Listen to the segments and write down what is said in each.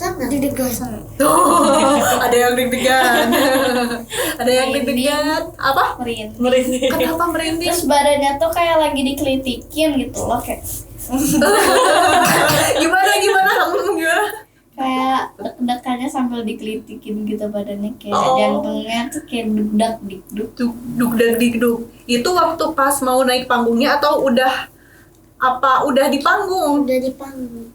Sangat deg-degan. Ada yang deg-degan. Ada yang deg-degan. Apa? Merinding. Kenapa merinding? Terus badannya tuh kayak lagi dikelitikin gitu loh, kayak Gimana? kayak deg-degannya sambil dikelitikin gitu badannya, kayak Oh. jantungnya tuh kayak dugdak dikduk. Duk dikduk. Itu waktu pas mau naik panggungnya atau udah di panggung? Udah di panggung.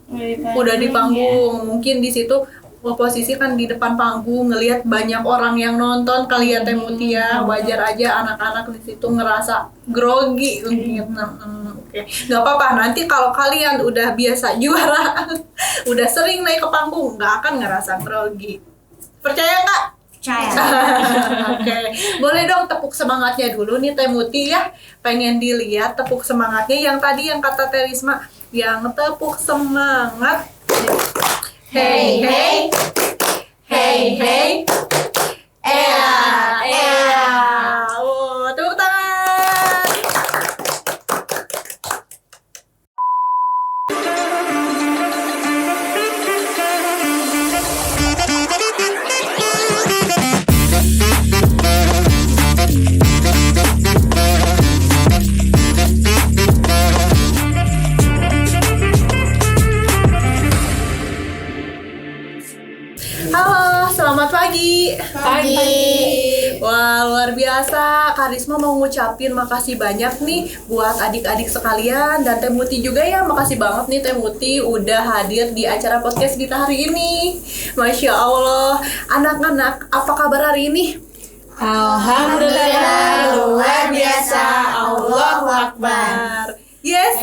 Udah di panggung. Mungkin di situ posisi kan di depan panggung, ngelihat banyak orang yang nonton kali ya Teh Muti ya. Wajar aja anak-anak di situ ngerasa grogi mungkin. Oke. Nggak apa-apa, nanti kalau kalian udah biasa juara, udah sering naik ke panggung, nggak akan ngerasa grogi. Percaya nggak? Percaya. Oke, boleh dong tepuk semangatnya dulu nih Teh Muti ya. Pengen dilihat tepuk semangatnya yang tadi yang kata Teh Risma, yang tepuk semangat. Hey hey, hey hey, ea. Oh, tepuk tangan. Halo, selamat pagi. Wah, luar biasa. Kak Risma mau ngucapin makasih banyak nih buat adik-adik sekalian dan Teh Muti juga ya. Makasih banget nih Teh Muti udah hadir di acara podcast kita hari ini. Masya Allah. Anak-anak, apa kabar hari ini? Alhamdulillah, luar biasa. Allahu Akbar. Yes.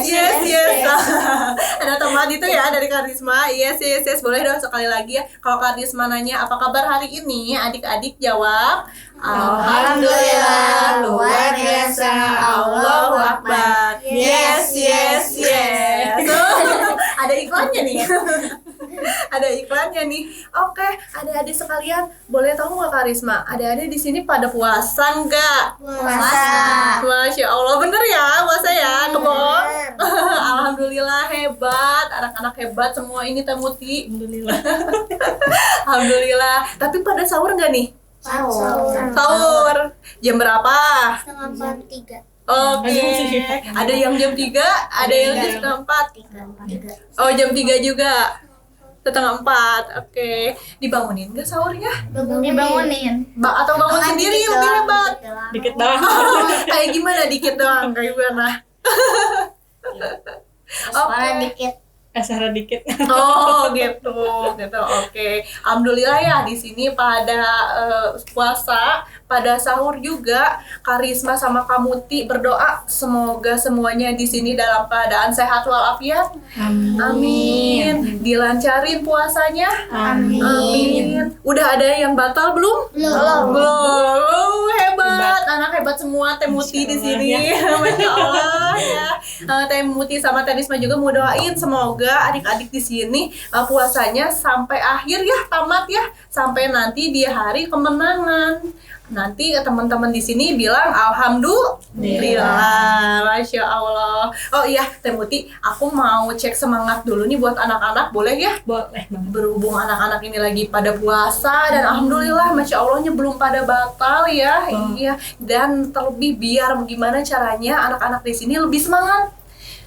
Ada teman itu ya dari Karisma. Yes. Boleh dong sekali lagi ya. Kalau Karisma nanya apa kabar hari ini, adik-adik jawab Alhamdulillah, luar biasa. Allahu Akbar. Yes. Ada iklannya nih. Ada iklannya nih. Oke, adik-adik sekalian, boleh tahu nggak Karisma? Adik-adik di sini pada puasa nggak? Puasa. Masya Allah, bener ya puasa ya, kebon. Alhamdulillah hebat, anak-anak hebat semua ini Teh Muti. Alhamdulillah. Tapi pada sahur nggak nih? Sahur. Jam berapa? Setengah 4, 3. Oke. Ada yang jam 3, ada yang jam setengah 4. 3. Oh, jam 3 juga. Setengah 4. Oke. Dibangunin nggak sahurnya? dibangunin. Atau bangun sendiri lebih hebat? Dikit doang. Kayak gimana dikit doang? Kayak gimana? Suara dikit. Asara dikit. Oh gitu. Oke. Alhamdulillah ya di sini pada puasa, pada sahur juga Karisma sama Kamuti berdoa semoga semuanya di sini dalam keadaan sehat walafiat. Amin. Dilancarin puasanya. Amin. Udah ada yang batal belum? Belum. Hebat. Anak hebat semua Teh Muti di sini. Masya Allah ya. Teh Muti sama Teh Risma juga mau doain semoga adik-adik di sini puasanya sampai akhir ya, tamat ya, sampai nanti di hari kemenangan. Nanti teman-teman di sini bilang alhamdulillah, masya Allah. Oh iya Teh Muti, aku mau cek semangat dulu nih buat anak-anak, boleh ya? Boleh. Berhubung anak-anak ini lagi pada puasa dan alhamdulillah masya Allahnya belum pada batal ya. Iya. Dan terlebih biar gimana caranya anak-anak di sini lebih semangat.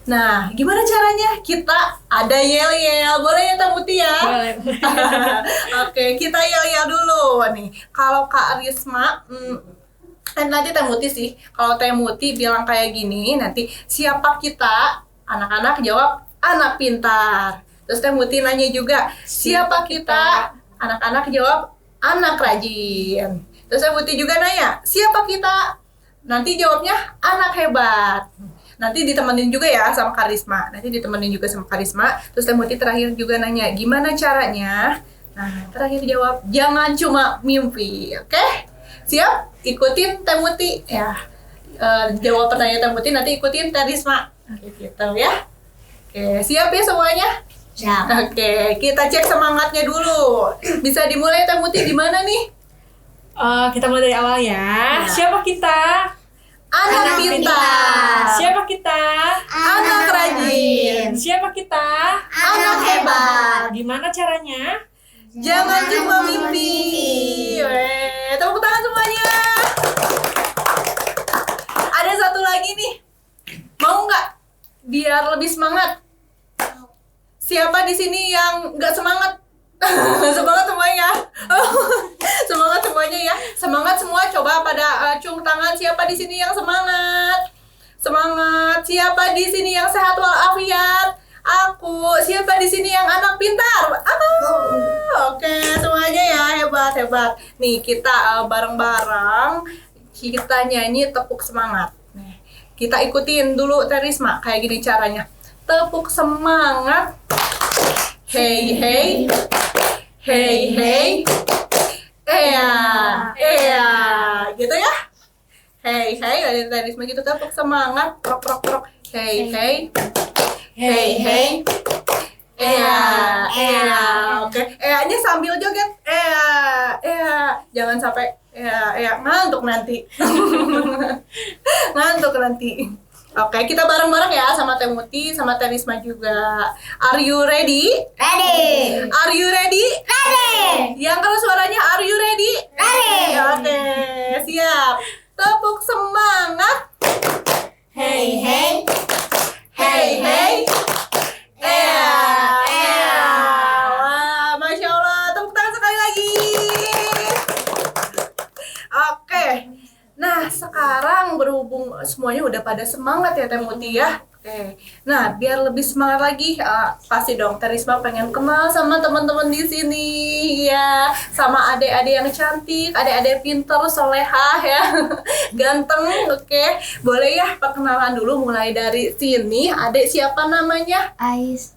Nah, gimana caranya? Kita ada yel-yel, boleh ya Teh Muti ya? Boleh. Oke, kita yel-yel dulu nih. Kalau Kak Risma, nanti Teh Muti sih. Kalau Teh Muti bilang kayak gini, nanti siapa kita? Anak-anak jawab anak pintar. Terus Teh Muti nanya juga, siapa kita? Anak-anak jawab anak rajin. Terus Teh Muti juga nanya, siapa kita? Nanti jawabnya anak hebat. Nanti ditemenin juga ya sama Karisma. Terus Teh Muti terakhir juga nanya, gimana caranya? Nah, terakhir jawab, jangan cuma mimpi, oke? Siap? Ikutin Teh Muti ya. Jawab pertanyaan Teh Muti, nanti ikutin Teh Risma. Gitu ya. Oke, siap ya semuanya? Siap. Oke, kita cek semangatnya dulu. Bisa dimulai Teh Muti di mana nih? Kita mulai dari awal ya. Siapa kita? Anak pintar. Siapa kita? Anak rajin. Siapa kita? Anak hebat. Gimana caranya? Jangan cuma mimpi. Tepuk tangan semuanya. Ada satu lagi nih. Mau nggak? Biar lebih semangat. Siapa di sini yang nggak semangat? Semangat semuanya. Semangat semuanya ya. Semangat semua. Coba pada acung tangan. Siapa di sini yang semangat? Semangat. Siapa di sini yang sehat walafiat? Aku. Siapa di sini yang anak pintar? Aku. Oke, semuanya ya, hebat. Nih, kita bareng-bareng kita nyanyi tepuk semangat. Nih, kita ikutin dulu Terisma. Kayak gini caranya. Tepuk semangat. Hey hey. Hey hey. Gitu ya. Hey hey, dari Terisma gitu, tepuk semangat. Prok. Hey hey. Hey hey. Oke. Nya sambil joget. Jangan sampai ngantuk nanti. Oke, kita bareng-bareng ya sama Teh Muti, sama Terisma juga. Are you ready? Ready. Are you ready? Ready. Yang keras suaranya, are you ready? Ready. Oke, siap. Tepuk semangat. Hey hey. Hey hey. Wah, Masya Allah, tepuk tangan sekali lagi. Oke, nah sekarang berhubung semuanya udah pada semangat ya Teh Muti ya. Oke, nah biar lebih semangat lagi, pasti dong Terisma pengen kenal sama teman-teman di sini ya, sama adik-adik yang cantik, adik-adik pintar, solehah ya, ganteng. Oke, boleh ya perkenalan dulu mulai dari sini. Adik siapa namanya? Ais.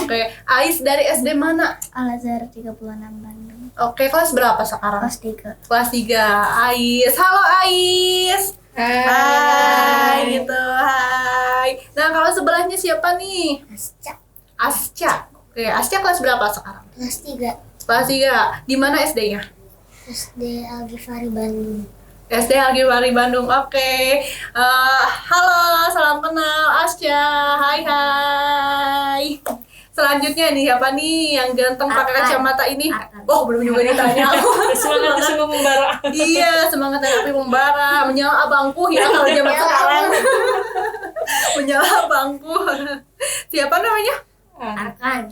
Oke. Ais dari SD mana? Al-Azhar 36 Bandung. Oke, kelas berapa sekarang? Kelas 3. Kelas 3. Ais, halo Ais. Hai, gitu. Hai. Nah, kalau sebelahnya siapa nih? Asca. Oke, Asca kelas berapa sekarang? Kelas 3. Kelas 3. Di mana SD-nya? SD Al-Ghifari Bandung. SD Al-Ghifari Bandung. Oke. Halo, salam kenal Asca. Hai. Selanjutnya nih siapa nih yang ganteng pakai kacamata ini? Oh, belum juga ditanya. Semangat sungguh membara. Iya, semangat dan api membara, menyala abangku ya kalau zaman sekarang. Menyala abangku. Siapa namanya?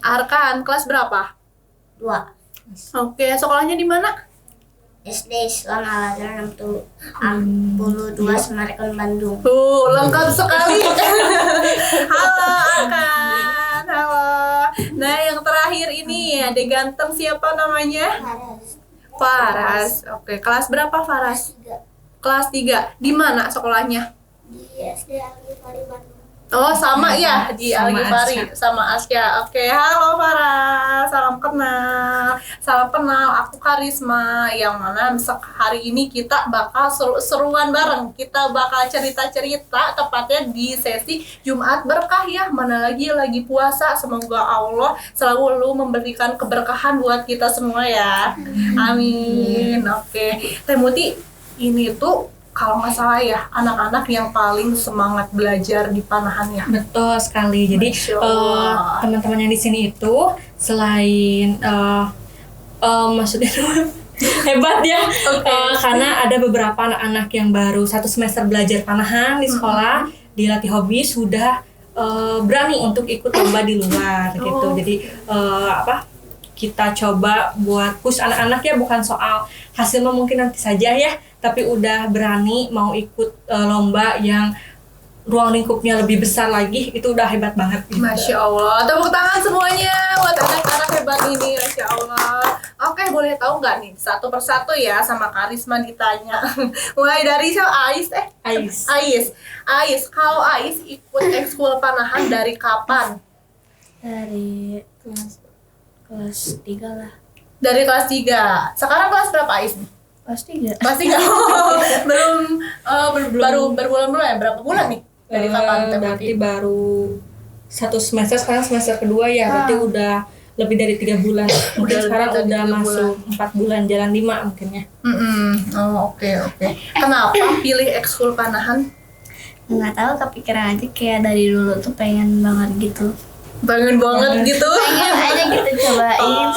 Arkan, kelas berapa? 2. Oke, sekolahnya di mana? SD Islam Al-Azhar 62 Semarang Bandung. Tuh, lengkap sekali. Halo Arkan, halo. Nah, yang terakhir ini adik ganteng siapa namanya? Faras. Oke, kelas berapa Faras? 3. Kelas 3. Di mana sekolahnya? Di SD Al-Ghifari Bandung. Oh, sama ya di Sama Al-Ghifari sama Asya. Oke, halo Farah. Salam kenal. Aku Karisma. Yang mana hari ini kita bakal seru-seruan bareng. Kita bakal cerita-cerita tepatnya di sesi Jumat Berkah ya. Mana lagi puasa. Semoga Allah selalu memberikan keberkahan buat kita semua ya. Amin. Oke. Teh Muti, ini tuh kalau nggak salah ya, anak-anak yang paling semangat belajar di Panahan ya. Betul sekali. Jadi Masya Allah. teman-teman yang di sini itu selain maksudnya hebat ya, karena ada beberapa anak-anak yang baru 1 semester belajar Panahan di sekolah, dilatih hobi, sudah berani untuk ikut lomba di luar gitu. Jadi kita coba buat push anak-anak ya, bukan soal hasilnya mungkin nanti saja ya, tapi udah berani mau ikut lomba yang ruang lingkupnya lebih besar lagi, itu udah hebat banget gitu. Masya Allah, tepuk tangan semuanya buat anak-anak hebat ini, Masya Allah. Oke, boleh tahu nggak nih satu persatu ya sama Karisma ditanya. Mulai dari Ais. Ais, kalau Ais ikut ekskul Panahan dari kapan? Dari kelas 3 lah. Dari kelas 3. Sekarang kelas berapa Ais nih? Kelas 3. Kelas 3. baru berbulan-bulan ya? Berapa bulan nih? Dari kapan? Berarti baru 1 semester, sekarang semester kedua ya, berarti udah lebih dari 3 bulan. Mungkin sekarang udah masuk 4 bulan, jalan 5 mungkin ya. Oh, oke. Kenapa pilih ekskul Panahan? Nggak tahu, kepikiran aja kayak dari dulu tuh pengen banget gitu. Pengen banget gitu. Pengen aja gitu cobain,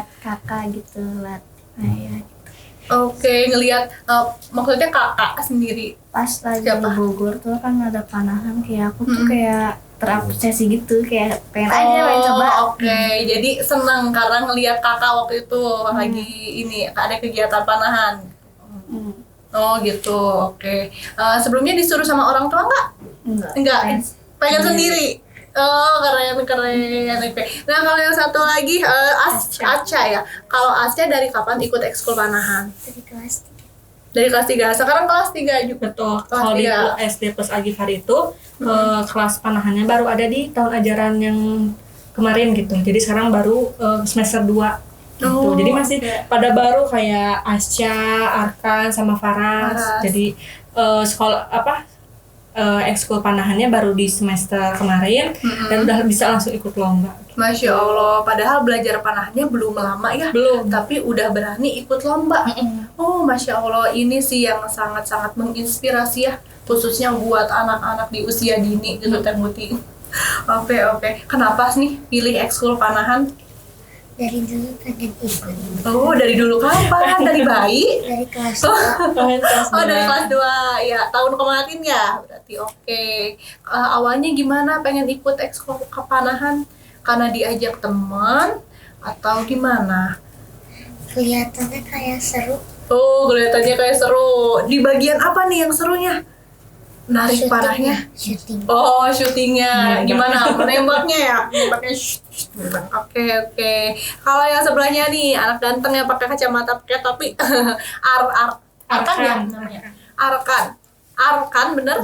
ngeliat kakak gitu, ngeliat ayah. Oke, ngelihat maksudnya kakak sendiri. Pas lagi Siapa? di Bogor tuh kan ada panahan, kayak aku tuh kayak terobsesi gitu, kayak pengen pengen coba. Oke, jadi senang karena ngelihat kakak waktu itu lagi ini ada kegiatan panahan. Hmm. Oh gitu, oke. Sebelumnya disuruh sama orang tua nggak? Enggak, pengen sendiri. Oh keren. Oke. Nah kalau yang satu lagi Asca ya. Kalau Asca dari kapan ikut ekskul panahan? Dari kelas 3. Dari kelas 3. Sekarang kelas 3 juga. Betul. Kelas Kalau di 3. SD Plus Agifar itu kelas panahannya baru ada di tahun ajaran yang kemarin gitu. Jadi sekarang baru semester 2 gitu. Oh, Jadi masih pada baru kayak Asca, Arkan sama Faras. Faras. Jadi sekolah ekskul panahannya baru di semester kemarin dan udah bisa langsung ikut lomba. Masya Allah, padahal belajar panahannya belum lama ya. Belum. Tapi udah berani ikut lomba. Oh, Masya Allah, ini sih yang sangat-sangat menginspirasi ya, khususnya buat anak-anak di usia dini gitu, Teh Muti. Oke. Kenapa sih nih pilih ekskul panahan? Dari dulu pengen ikut. Oh, dari dulu kapan? Dari bayi? Dari kelas Oh, dari kelas 2. Ya, tahun kemarin ya. Berarti oke. Awalnya gimana pengen ikut ekskul kepanahan? Karena diajak teman atau gimana? Kelihatannya kayak seru. Oh, kelihatannya kayak seru. Di bagian apa nih yang serunya? Narik panahnya. Syuting. Oh, syutingnya. Nembak. Gimana? Menembaknya ya? Menembaknya. Oke. Kalau yang sebelahnya nih, anak ganteng yang pakai kacamata, pakai topi. Arkan ya namanya? Arkan, bener?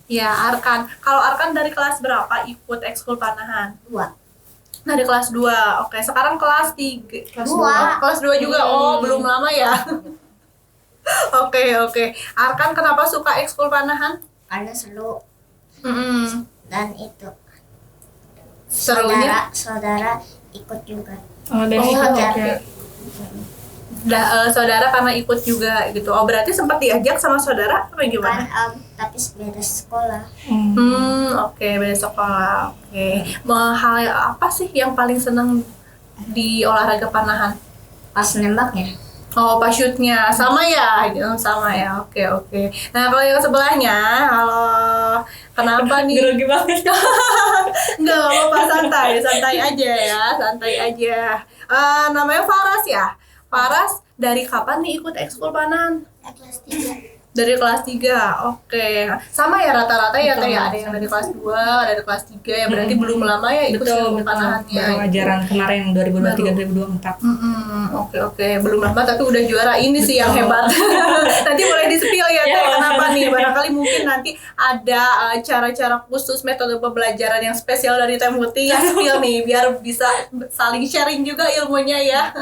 Ya, Arkan. Kalau Arkan dari kelas berapa ikut ekskul panahan? 2. Nah, di kelas 2. Oke, sekarang kelas 3. Dua. Kelas 2 juga. Oh, belum lama ya. Oke. Arkan kenapa suka ekskul panahan? Karena seru Dan dan itu serunya saudara ikut juga. Dan Oh, ikut oke. ya. Saudara karena ikut juga gitu. Oh, berarti sempat diajak sama saudara apa Kan gimana? tapi beda sekolah. Oke, beda sekolah. Oke. Hal apa sih yang paling seneng di olahraga panahan? Pas nembaknya. Oh, pas shootnya sama ya, gitu, sama ya. Oke. Nah, kalau yang sebelahnya, kalau kenapa nih? Grogi banget. Nggak apa-apa, santai aja ya, santai aja. Namanya Faras ya. Faras dari kapan nih ikut ekskul panahan? Kelas 3. Dari kelas 3, oke. Sama ya rata-rata ya, Betul. Teh, ada yang dari kelas 2, ada dari kelas 3 ya, berarti belum lama ya ikut ekskul panahannya. Baru ajaran kemarin 2023-2024. Oke. Belum lama tapi udah juara, ini sih yang hebat. Nanti boleh di-spill ya, Teh, Ya. kenapa nih? Barangkali mungkin nanti ada cara-cara khusus, metode pembelajaran yang spesial dari Teh Muti ya, spill nih, biar bisa saling sharing juga ilmunya ya.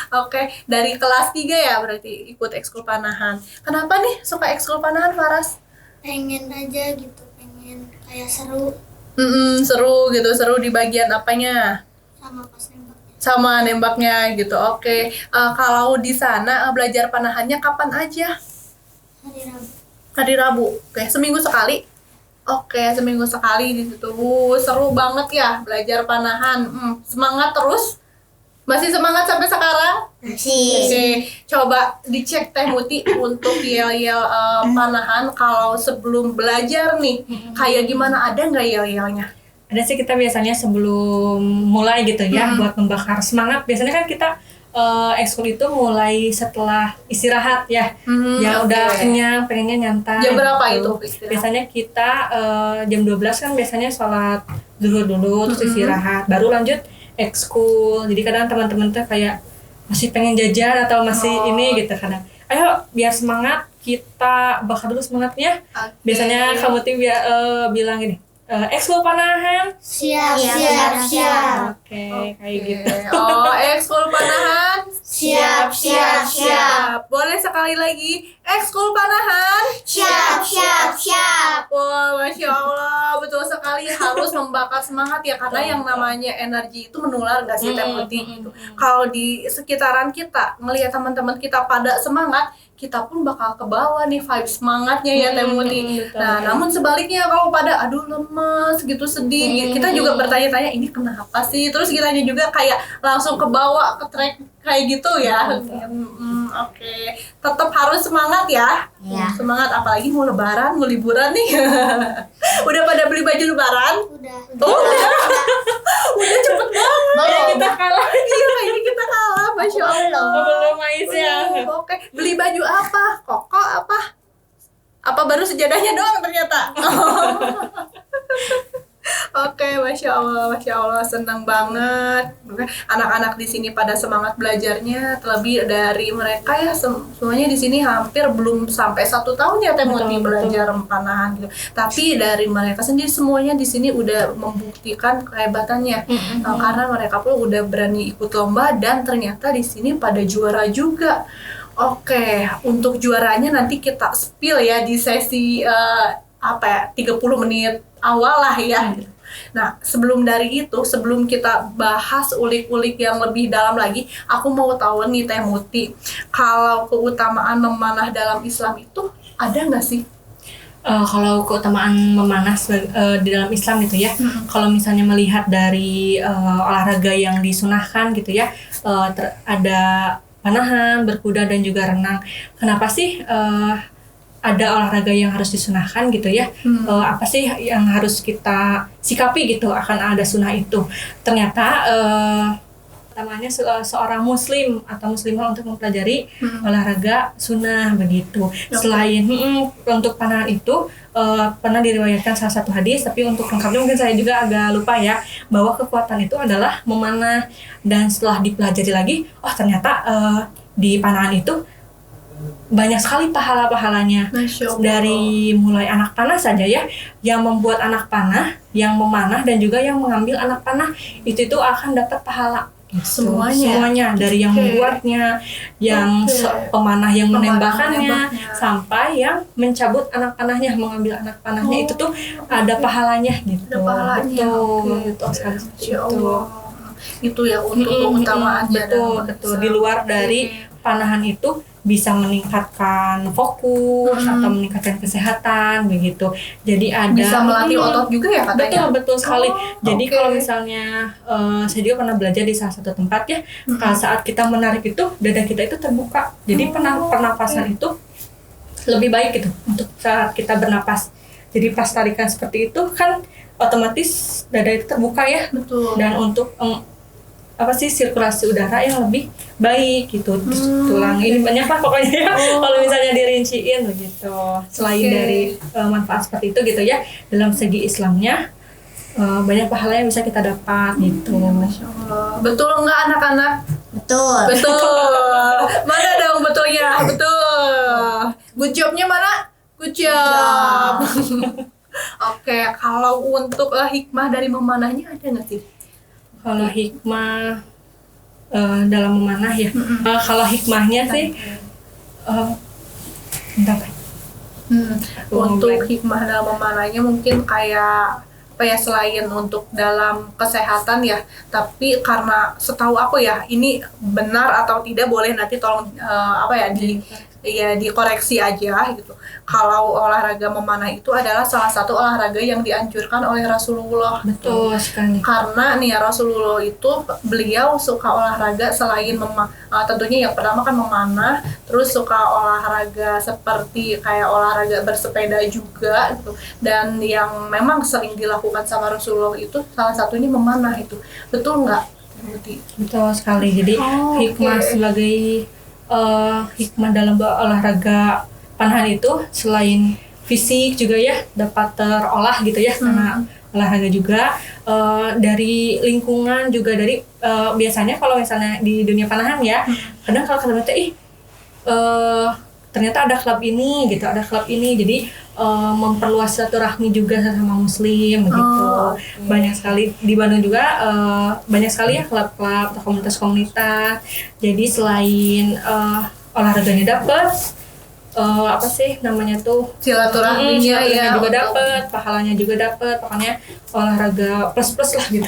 Oke, dari kelas 3 ya berarti ikut ekskul panahan. Kenapa nih suka ekskul panahan, Faras? Pengen aja gitu, pengen kayak seru Seru gitu, seru di bagian apanya? sama pas nembaknya. Sama nembaknya gitu. Oke. Kalau di sana belajar panahannya kapan aja? Hari Rabu. Hari Rabu. Oke, seminggu sekali. Oke, seminggu sekali di situ. Seru banget ya belajar panahan. Semangat terus. Masih semangat sampai sekarang? Masih. Oke, coba dicek Teh Muti untuk yel-yel panahan kalau sebelum belajar nih. Kayak gimana, ada nggak yel-yelnya? Ada sih, kita biasanya sebelum mulai gitu ya, buat membakar semangat. Biasanya kan kita ekskul itu mulai setelah istirahat ya. Ya udah kenyang, pengennya nyantai. Jam berapa gitu. itu istirahat? Biasanya kita jam 12 kan biasanya sholat dulu terus istirahat, baru lanjut ekskul. Jadi kadang teman-teman tuh kayak masih pengen jajan atau masih ini gitu kadang. Ayo biar semangat, kita bakar dulu semangatnya. Oke. Biasanya kamu tuh bilang gini, ekskul panahan. Siap. Oke, kayak gitu. Oh, ekskul panahan? Siap. Siap, siap, siap. Boleh sekali lagi. Ekskul panahan. Siap, siap, siap. Wah, Masya Allah, betul sekali harus membakar semangat ya, karena yang namanya energi itu menular nggak sih Teh Muti gitu. Kalau di sekitaran kita ngelihat teman-teman kita pada semangat, kita pun bakal ke bawah nih vibe semangatnya ya Teh Muti. Nah, namun sebaliknya kalau pada aduh lemes gitu, sedih, kita juga bertanya-tanya ini kenapa sih? Terus kitanya juga kayak langsung ke bawah ke track kayak gitu ya. Oke. Tetap harus semangat ya. Iya. Semangat, apalagi mau lebaran, mau liburan nih. Udah pada beli baju lebaran? Udah. Udah cepet banget. Kayak kita kalah. Iya, kayaknya kita kalah, Masya Allah. Belum Aisyah. Oke, beli baju apa? Koko apa? Apa baru sejadahnya doang ternyata? Oke, Masya Allah, senang banget. Anak-anak di sini pada semangat belajarnya, terlebih dari mereka ya semuanya di sini hampir belum sampai 1 tahun ya Teh Muti belajar panahan gitu. Tapi dari mereka sendiri semuanya di sini udah membuktikan kehebatannya. Karena mereka pun udah berani ikut lomba dan ternyata di sini pada juara juga. Oke, untuk juaranya nanti kita spill ya di sesi 30 menit awal lah ya. Nah, sebelum kita bahas ulik-ulik yang lebih dalam lagi, aku mau tahu nih Teh Muti, kalau keutamaan memanah dalam Islam itu ada nggak sih? Kalau keutamaan memanah di dalam Islam gitu ya, kalau misalnya melihat dari olahraga yang disunahkan gitu ya, ada panahan, berkuda dan juga renang. Kenapa sih ada olahraga yang harus disunahkan gitu ya? Apa sih yang harus kita sikapi gitu akan ada sunnah itu? Ternyata namanya seorang muslim atau muslimah untuk mempelajari olahraga sunnah begitu. Selain untuk panahan itu pernah diriwayatkan salah satu hadis, tapi untuk lengkapnya mungkin saya juga agak lupa ya, bahwa kekuatan itu adalah memanah. Dan setelah dipelajari lagi, ternyata di panahan itu banyak sekali pahala-pahalanya. Dari mulai anak panah saja ya, yang membuat anak panah, yang memanah dan juga yang mengambil anak panah itu akan dapat pahala gitu. Semuanya dari yang membuatnya, yang pemanah yang menembakkannya, sampai yang mencabut anak panahnya, mengambil anak panahnya, itu tuh ada pahalanya gitu. Ada pahalanya. Betul sekali Masya Allah. Itu ya untuk keutamaannya. Betul. Di luar dari panahan itu bisa meningkatkan fokus atau meningkatkan kesehatan begitu. Jadi ada bisa melatih otot juga ya katanya. Betul sekali. Jadi kalau misalnya saya juga pernah belajar di salah satu tempat ya, saat kita menarik itu dada kita itu terbuka. Jadi pernapasan itu lebih baik gitu untuk saat kita bernapas. Jadi pas tarikan seperti itu kan otomatis dada itu terbuka ya. Betul. Dan untuk sirkulasi udara yang lebih baik gitu. Terus tulang ini banyak lah pokoknya kalau misalnya dirinciin begitu. Selain dari manfaat seperti itu gitu ya, dalam segi Islamnya banyak pahala yang bisa kita dapat gitu. Masya Allah. Betul nggak anak-anak? Betul. Mana dong betulnya? Betul. Good job-nya mana? Good job. Oke, kalau untuk hikmah dari memanahnya ada nggak sih? Kalau hikmah dalam memanah ya, kalau hikmahnya sih untuk hikmah dalam memanahnya mungkin kayak selain untuk dalam kesehatan ya, tapi karena setahu aku ya, ini benar atau tidak boleh nanti tolong dikoreksi aja gitu. Kalau olahraga memanah itu adalah salah satu olahraga yang dianjurkan oleh Rasulullah. Betul sekali. Karena nih Rasulullah itu beliau suka olahraga selain tentunya yang pertama kan memanah, terus suka olahraga seperti kayak olahraga bersepeda juga gitu. Dan yang memang sering dilakukan sama Rasulullah itu salah satunya memanah itu. Betul nggak? Betul sekali. Jadi hikmah sebagai hikmah dalam olahraga panahan itu selain fisik juga ya dapat terolah gitu ya, karena olahraga juga dari lingkungan juga dari biasanya kalau misalnya di dunia panahan ya, kadang kalau kita ternyata ada klub ini gitu, ada klub ini, jadi memperluas silaturahmi juga sama muslim gitu. Banyak sekali di Bandung juga banyak sekali ya klub-klub atau komunitas-komunitas. Jadi selain olahraganya dapet, apa sih namanya tuh, Silaturahminya ya, juga untuk- dapet, pahalanya juga dapet, pokoknya olahraga plus plus lah gitu.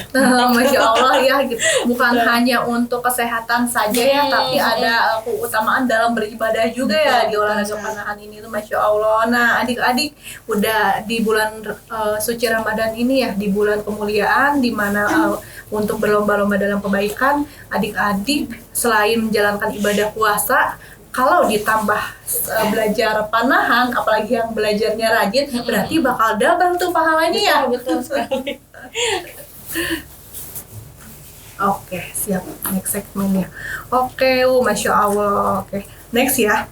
Masya Allah ya gitu. Bukan hanya untuk kesehatan saja ya, tapi ada keutamaan dalam beribadah juga ya di olahraga panahan ini tuh, Masya Allah. Nah adik-adik, udah di bulan suci Ramadan ini ya, di bulan kemuliaan, di mana untuk berlomba-lomba dalam kebaikan, adik-adik selain menjalankan ibadah puasa, kalau ditambah belajar panahan, apalagi yang belajarnya rajin, berarti bakal double tuh pahalanya ya. Betul sekali. Oke, siap. Next segmennya. Oke, Masya Allah. Oke, next ya.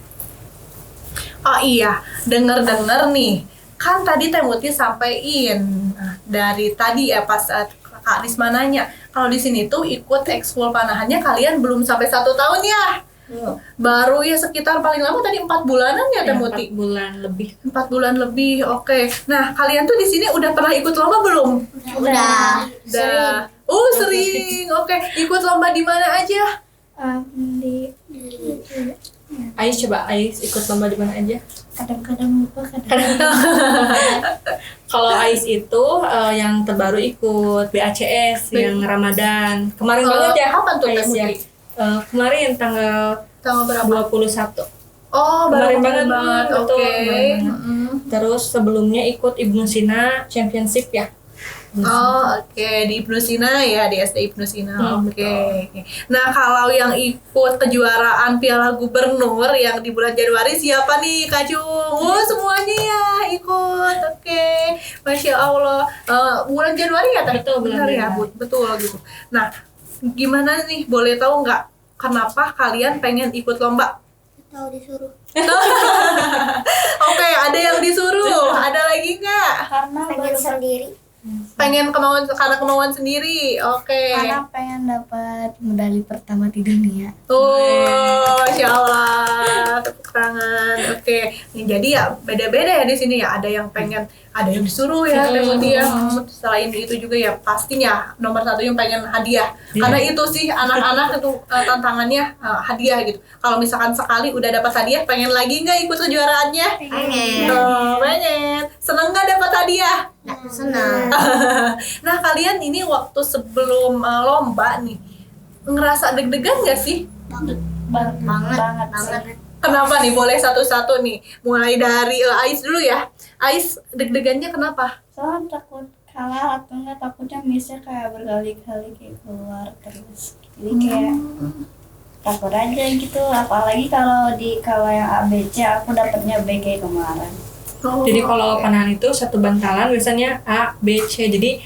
Oh iya, denger-denger nih. Kan tadi Teh Muti sampein dari tadi ya pas Kak Risma nanya, kalau di sini tuh ikut ekskul panahannya kalian belum sampai 1 tahun ya? Baru ya sekitar paling lama tadi 4 bulanan ya Teh Muti? 4 bulan lebih. 4 bulan lebih, oke. Nah, kalian tuh di sini udah pernah ikut lomba belum? Udah. Udah. Oh, sering. Oke, ikut lomba di mana aja? Di Ais coba Ais ikut lomba di mana aja? kadang-kadang lupa, kadang-kadang Kalau Ais itu yang terbaru ikut BACS yang Ramadan. Kemarin banget ya. Kapan tuh Teh Ais ya? Muti? Kemarin tanggal Tanggal berapa? 21. Oh, baru Kemarin banget, banget. betul, Oke. kemarin banget. Mm-mm. Terus sebelumnya ikut Ibnu Sina Championship ya. Oh, oke. Di Ibnu Sina ya, di SD Ibnu Sina. Oke. Betul. Oke. Nah, kalau yang ikut kejuaraan Piala Gubernur yang di bulan Januari siapa nih, Kak Cung? Oh, semuanya ya ikut. Oke. Masya Allah. Bulan Januari ya, Teh? Betul, bulan Benar ya, Januari. betul gitu. Nah, gimana nih? Boleh tahu nggak kenapa kalian pengen ikut lomba? tahu disuruh Oke, ada yang disuruh. Ada lagi nggak? karena pengen sendiri. Pengen karena kemauan sendiri. Oke. karena pengen dapat medali pertama di dunia. Oh, Masya Allah, tepuk tangan. Oke, jadi ya beda-beda ya di sini ya. Ada yang pengen, ada yang disuruh ya, Teh Muti ya. Selain itu juga ya pastinya nomor 1 yang pengen hadiah. Karena itu sih anak-anak itu tantangannya hadiah gitu. Kalau misalkan sekali udah dapat hadiah, pengen lagi nggak ikut kejuaraannya? Pengen. Oh, pengen. Seneng nggak dapat hadiah? Nggak senang. Nah, kalian ini waktu sebelum lomba nih ngerasa deg-degan nggak sih? Banget Banget. Kenapa nih? Boleh satu-satu nih. Mulai dari Ais dulu ya. Ais, deg-degannya kenapa? soalnya takut kalah atau enggak, takutnya misalnya kayak berkali-kali kayak keluar terus, jadi kayak takut aja gitu. Apalagi kalau yang ABC aku dapatnya B kayak kemarin. Jadi kalau panahan itu satu bantalan biasanya A, B, C. Jadi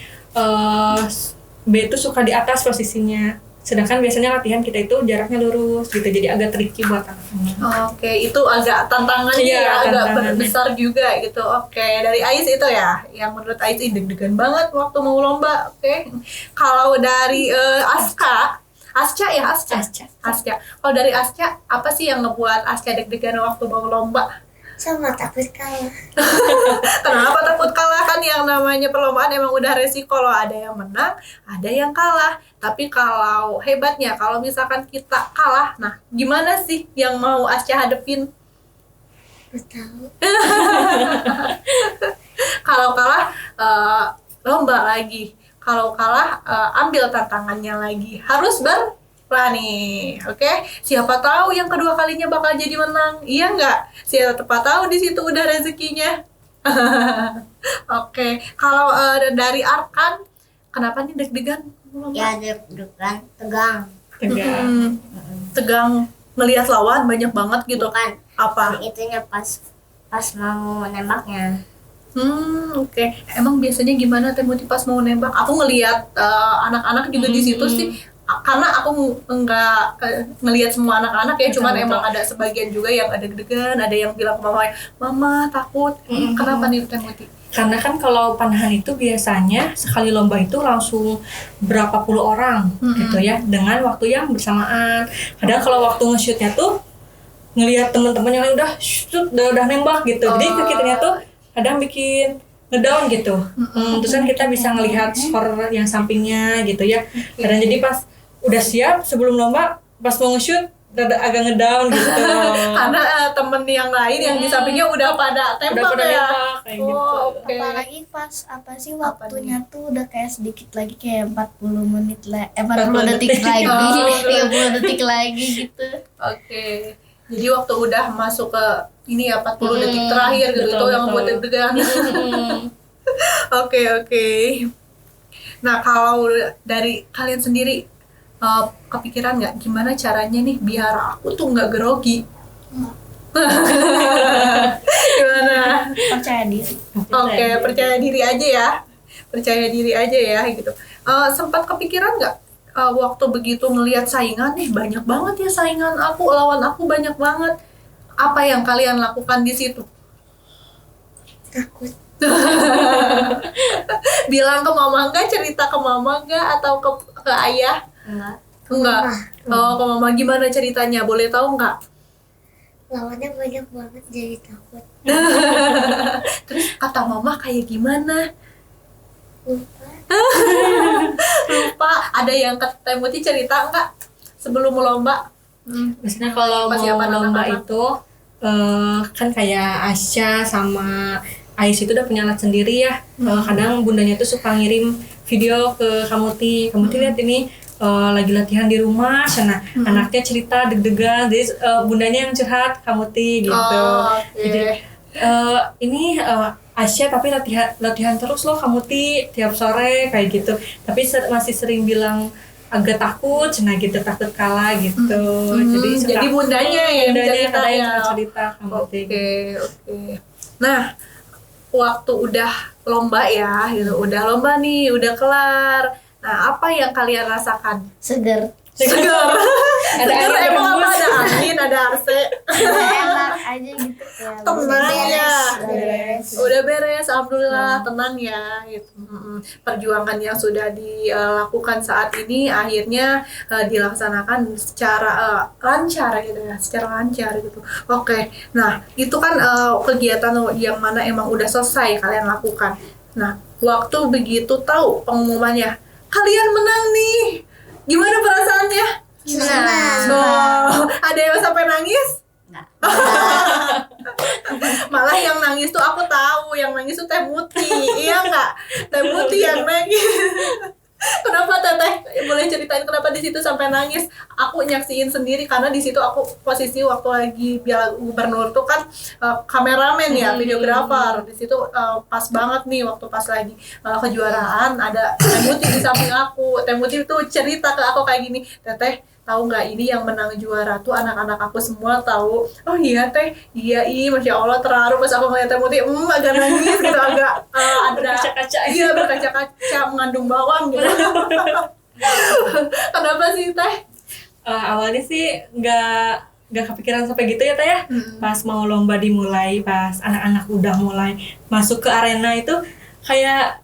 B itu suka di atas posisinya. Sedangkan biasanya latihan kita itu jaraknya lurus gitu. Jadi agak tricky buat anak-anak. Oke, itu agak tantangannya Iya, ya, agak tantangannya. besar juga gitu. Oke, dari Ais itu ya, yang menurut Ais ini deg-degan banget waktu mau lomba. Oke, kalau dari Asca ya, Asca. Kalau dari Asca, apa sih yang ngebuat Asca deg-degan waktu mau lomba? Sama takut kalah. Kenapa takut kalah? Kan yang namanya perlombaan emang udah resiko loh, ada yang menang, ada yang kalah. Tapi kalau hebatnya, kalau misalkan kita kalah, nah gimana sih yang mau Asca hadepin? Nggak tahu. Kalau kalah, lomba lagi. Kalau kalah, ambil tantangannya lagi. Harus berani, oke? Siapa tahu yang kedua kalinya bakal jadi menang, iya nggak? Siapa tahu di situ udah rezekinya. Oke, kalau dari Arkan, kenapa nih deg-degan? Ya deg-degan, tegang. Tegang. Tegang ngelihat lawan banyak banget gitu. Bukan. Apa? Itunya pas mau nembaknya. Oke. Emang biasanya gimana Teh Muti pas mau nembak? Aku ngelihat anak-anak juga di situ sih. Karena aku nggak ngelihat semua anak-anak ya, cuman emang ada sebagian juga yang ada deg-degan, ada yang bilang ke mama takut. Kenapa nih Teh Muti? Karena kan kalau panahan itu biasanya sekali lomba itu langsung berapa puluh orang gitu ya, dengan waktu yang bersamaan. Padahal kalau waktu nge-shootnya tuh ngelihat teman-teman yang lain udah shoot, udah nembak gitu. Jadi kitanya tuh kadang bikin ngedown gitu. Terus kan kita bisa ngelihat skor yang sampingnya gitu ya. Kadang jadi pas udah siap sebelum lomba, pas mau nge-shoot agak ngedown gitu. Karena temen yang lain yang di sampingnya udah pada tembak pada ya. nembak, kayak gitu. Oke. Apalagi pas apa sih Apa waktunya tuh udah kayak sedikit lagi kayak 40 menit 40 40 detik detik. lagi, Oh. 30 detik lagi gitu. Oke. Jadi waktu udah masuk ke ini ya 40 detik terakhir gitu, itu yang buat deg-degan. Oke. Nah, kalau dari kalian sendiri kepikiran nggak gimana caranya nih biar aku tuh nggak grogi? Gimana? Percaya diri. Oke, percaya diri aja ya. Percaya diri aja ya gitu. Sempat kepikiran nggak waktu begitu ngelihat saingan nih banyak banget ya saingan aku, lawan aku banyak banget. Apa yang kalian lakukan di situ? Takut. Bilang ke mama nggak, cerita ke mama nggak, atau ke ayah? Enggak. Oh, ke mama gimana ceritanya? Boleh tahu nggak? Lawannya banyak banget jadi takut. Terus kata mama kayak gimana? Lupa. Lupa. Ada yang ke Teh Muti cerita nggak sebelum lomba? Biasanya kalau Pas mau siapa lomba anak-anak? itu kan kayak Asya sama Ais itu udah punya alat sendiri ya. Kadang bundanya tuh suka ngirim video ke Kamuti lihat ini lagi latihan di rumah, sana anaknya cerita deg-degan, jadi bundanya yang curhat Kamuti gitu. Oh, oke. Jadi ini Asya tapi latihan terus loh Kamuti tiap sore kayak gitu. Tapi masih sering bilang agak takut, cina gitu, takut kalah gitu. Jadi bundanya yang cerita kadang ya. yang cerita Kamuti. Oke. Nah, waktu udah lomba ya, gitu. Udah lomba nih, udah kelar. Nah, apa yang kalian rasakan? Seger. Segar. Ada Segar angin, emang ada apa? Ada angin, ada AC. Enak aja gitu ya. Tenang ya. Beres. Udah beres, alhamdulillah, tenang ya. Gitu. Perjuangan yang sudah dilakukan saat ini akhirnya dilaksanakan secara lancar gitu ya, secara lancar gitu. Oke, nah itu kan kegiatan yang mana emang udah selesai kalian lakukan. Nah, waktu begitu tahu pengumumannya, kalian menang nih. Gimana perasaannya? Senang. Oh, ada yang sampai nangis? Enggak. Malah yang nangis tuh aku tahu, yang nangis tuh Teh Muti. Iya nggak? Teh Muti yang nangis. Kenapa Teteh? Boleh ceritain kenapa di situ sampai nangis? Aku nyaksiin sendiri karena di situ aku posisi waktu lagi Piala Gubernur tuh kan kameramen ya, videografer. Di situ pas banget nih waktu pas lagi kejuaraan ada Teh Muti di samping aku. Teh Muti tuh cerita ke aku kayak gini, "Teteh, tahu nggak ini yang menang juara tuh anak-anak aku semua tahu." Oh iya Teh, iya Masya Allah terharu pas aku ngeliat Teh Muti, agak nangis gitu, agak ada Berkaca-kaca. iya berkaca-kaca mengandung bawang gitu. Kenapa sih Teh? Awalnya sih nggak kepikiran sampai gitu ya Teh ya. Pas mau lomba dimulai, pas anak-anak udah mulai masuk ke arena itu kayak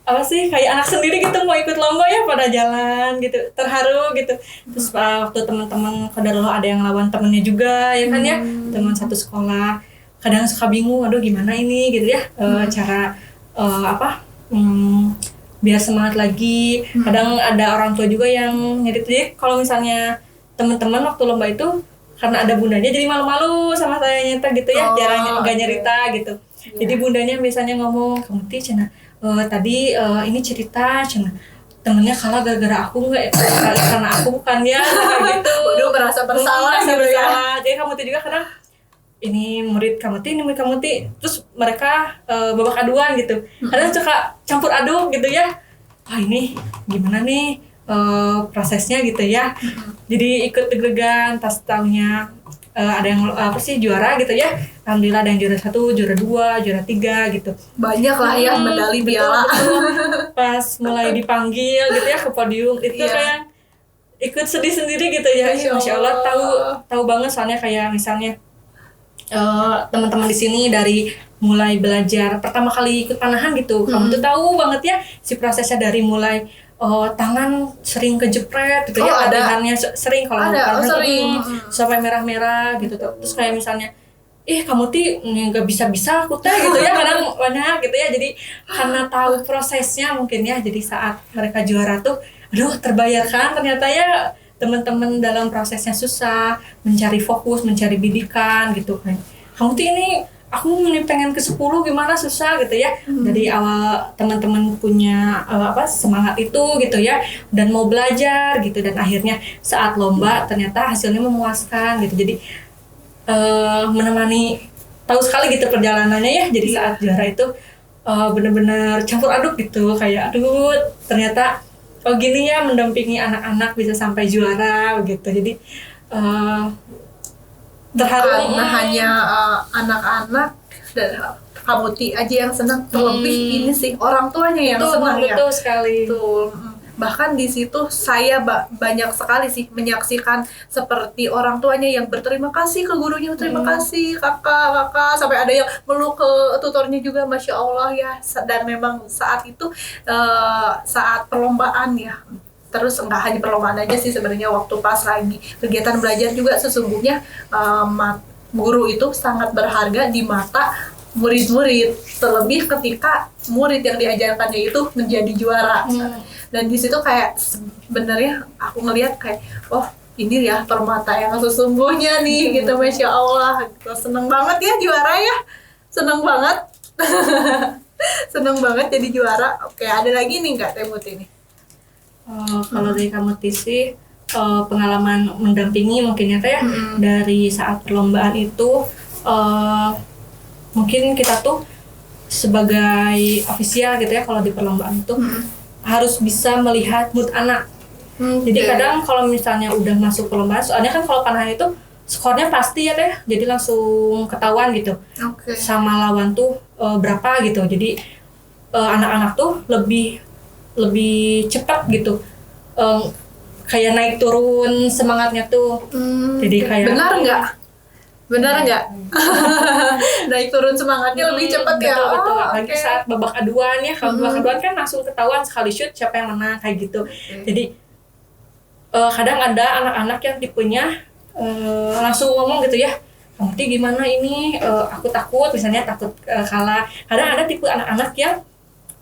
apa sih, kayak anak sendiri gitu mau ikut lomba ya, pada jalan gitu, terharu gitu. Terus waktu teman-teman kadang ada yang lawan temennya juga ya kan ya, teman satu sekolah, kadang suka bingung, aduh gimana ini gitu ya, cara biar semangat lagi. Kadang ada orang tua juga yang nyedit, jadi kalau misalnya teman-teman waktu lomba itu karena ada bundanya jadi malu-malu sama saya nyata gitu ya, jarang nggak nyerita gitu. Jadi bundanya biasanya ngomong, "Kamu Ti cina tadi ini cerita cina temennya kalah gara-gara aku nggak karena aku bukan ya," kayak gitu. Waduh, merasa bersalah Merasa gitu ya. bersalah. Jadi kamu Ti juga kadang ini murid kamu Ti, terus mereka babak aduan gitu. Kadang suka campur aduk gitu ya. Wah ini gimana nih prosesnya gitu ya. Jadi ikut deg-degan pas tahunya ada yang juara gitu ya. Alhamdulillah ada yang juara 1, juara 2, juara 3 gitu. Banyak lah ya medali Betul, piala. betul. Pas mulai dipanggil gitu ya ke podium itu Iya. kayak ikut sedih sendiri gitu ya. Masya Allah, tahu banget soalnya kayak misalnya teman-teman di sini dari mulai belajar pertama kali ikut panahan gitu, kamu tuh tahu banget ya si prosesnya dari mulai tangan sering kejepret gitu Oh, ya, ada. latihannya sering kalau Ada, tangan sering. sampai merah-merah gitu tuh. Terus kayak misalnya kamu nggak bisa aku teh gitu ya, kadang banyak gitu ya. Jadi karena tahu prosesnya mungkin ya, jadi saat mereka juara tuh aduh terbayarkan ternyata ya teman-teman dalam prosesnya susah mencari fokus, mencari bidikan gitu kan. Kamu tuh ini aku pengen ke 10 gimana susah gitu ya. Dari awal teman-teman punya semangat itu gitu ya, dan mau belajar gitu, dan akhirnya saat lomba ternyata hasilnya memuaskan gitu. Jadi menemani, tahu sekali gitu perjalanannya ya. Jadi saat juara itu benar-benar campur aduk gitu, kayak aduh ternyata gini ya mendampingi anak-anak bisa sampai juara gitu. Jadi terharu. Karena hanya anak-anak dan Kamuti aja yang senang, terlebih ini sih orang tuanya yang senang ya. Betul sekali. Betul. Bahkan di situ saya banyak sekali sih menyaksikan seperti orang tuanya yang berterima kasih ke gurunya, terima kasih kakak, sampai ada yang meluk ke tutornya juga, masya Allah ya. Dan memang saat itu saat perlombaan ya. Terus nggak hanya perlombaan aja sih sebenarnya, waktu pas lagi kegiatan belajar juga sesungguhnya guru itu sangat berharga di mata murid-murid, terlebih ketika murid yang diajarkannya itu menjadi juara. Dan di situ kayak sebenarnya aku ngelihat kayak ini ya permata yang sesungguhnya nih gitu, masya Allah gitu. Seneng banget ya juara ya, seneng banget. Seneng banget jadi juara. Oke, ada lagi nih nggak Teh Muti nih? Kalau dari kamu sih pengalaman mendampingi mungkin ya Teh, dari saat perlombaan itu mungkin kita tuh sebagai ofisial gitu ya, kalau di perlombaan itu harus bisa melihat mood anak. Jadi kadang kalau misalnya udah masuk perlombaan, soalnya kan kalau panahan itu skornya pasti ya Teh, jadi langsung ketahuan gitu sama lawan tuh berapa gitu. Jadi anak-anak tuh lebih cepat gitu, kayak naik turun semangatnya tuh. Jadi kayak benar nggak naik turun semangatnya lebih cepat ya. Betul. Lagi saat babak aduan ya, kalau babak aduan kan langsung ketahuan sekali shoot siapa yang menang kayak gitu. Jadi kadang ada anak-anak yang tipenya langsung ngomong gitu ya, kamu gimana ini, aku takut misalnya, takut kalah. Kadang ada tipe anak-anak yang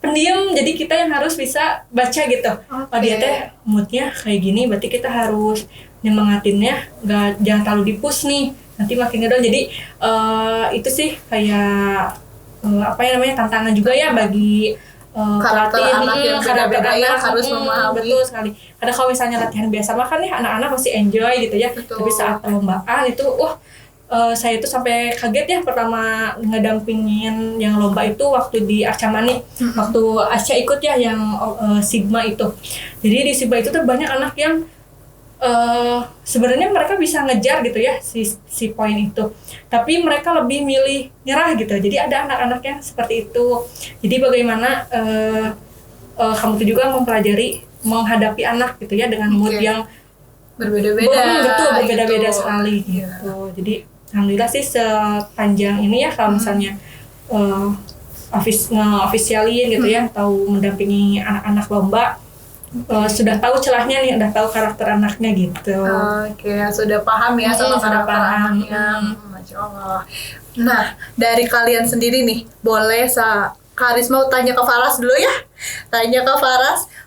pendiam, jadi kita yang harus bisa baca gitu. Dia teh moodnya kayak gini, berarti kita harus nyemangatinnya, jangan terlalu di-push nih, nanti makin ngedon. Jadi itu sih kayak tantangan juga ya bagi karakter anak yang beda-beda ya, harus memahami. Betul sekali. Karena kalau misalnya latihan biasa makan ya anak-anak masih enjoy gitu ya. Betul. Tapi saat perlombaan itu saya itu sampai kaget ya, pertama ngedampingin yang lomba itu waktu di Arcamani, waktu Asya ikut ya yang Sigma itu. Jadi di Sigma itu tuh banyak anak yang sebenarnya mereka bisa ngejar gitu ya si poin itu, tapi mereka lebih milih nyerah gitu. Jadi ada anak-anak yang seperti itu. Jadi bagaimana kamu tuh juga mempelajari menghadapi anak gitu ya dengan mood yang berbeda-beda. Berbeda-beda gitu. sekali gitu. Jadi alhamdulillah sih sepanjang ini ya, kalau misalnya nge-officialin gitu ya, tahu mendampingi anak-anak lomba, sudah tahu celahnya nih, udah tahu karakter anaknya gitu. Oke, sudah paham ya sama karakter anaknya. Masya Allah. Nah, dari kalian sendiri nih, boleh Karisma tanya ke Faras dulu ya. Tanya ke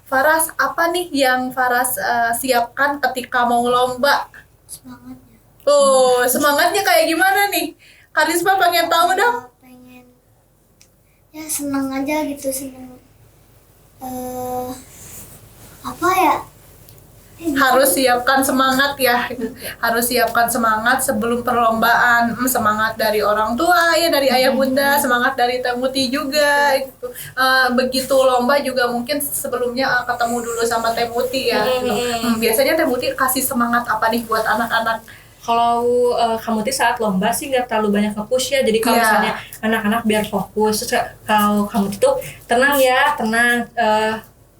Faras, apa nih yang Faras siapkan ketika mau lomba? Semangatnya. Semangatnya kayak gimana nih? Karisma pengen tahu dong. Pengen ya senang aja gitu, senang. Apa ya? Harus siapkan semangat ya, harus siapkan semangat sebelum perlombaan, semangat dari orang tua ya, dari ayah bunda, semangat dari Teh Muti juga gitu. Begitu lomba juga mungkin sebelumnya ketemu dulu sama Teh Muti ya gitu. Biasanya Teh Muti kasih semangat apa nih buat anak-anak? Kalau kamu tuh saat lomba sih nggak terlalu banyak nge-push ya, jadi kalau misalnya anak-anak biar fokus, terus kalau kamu tuh tenang ya,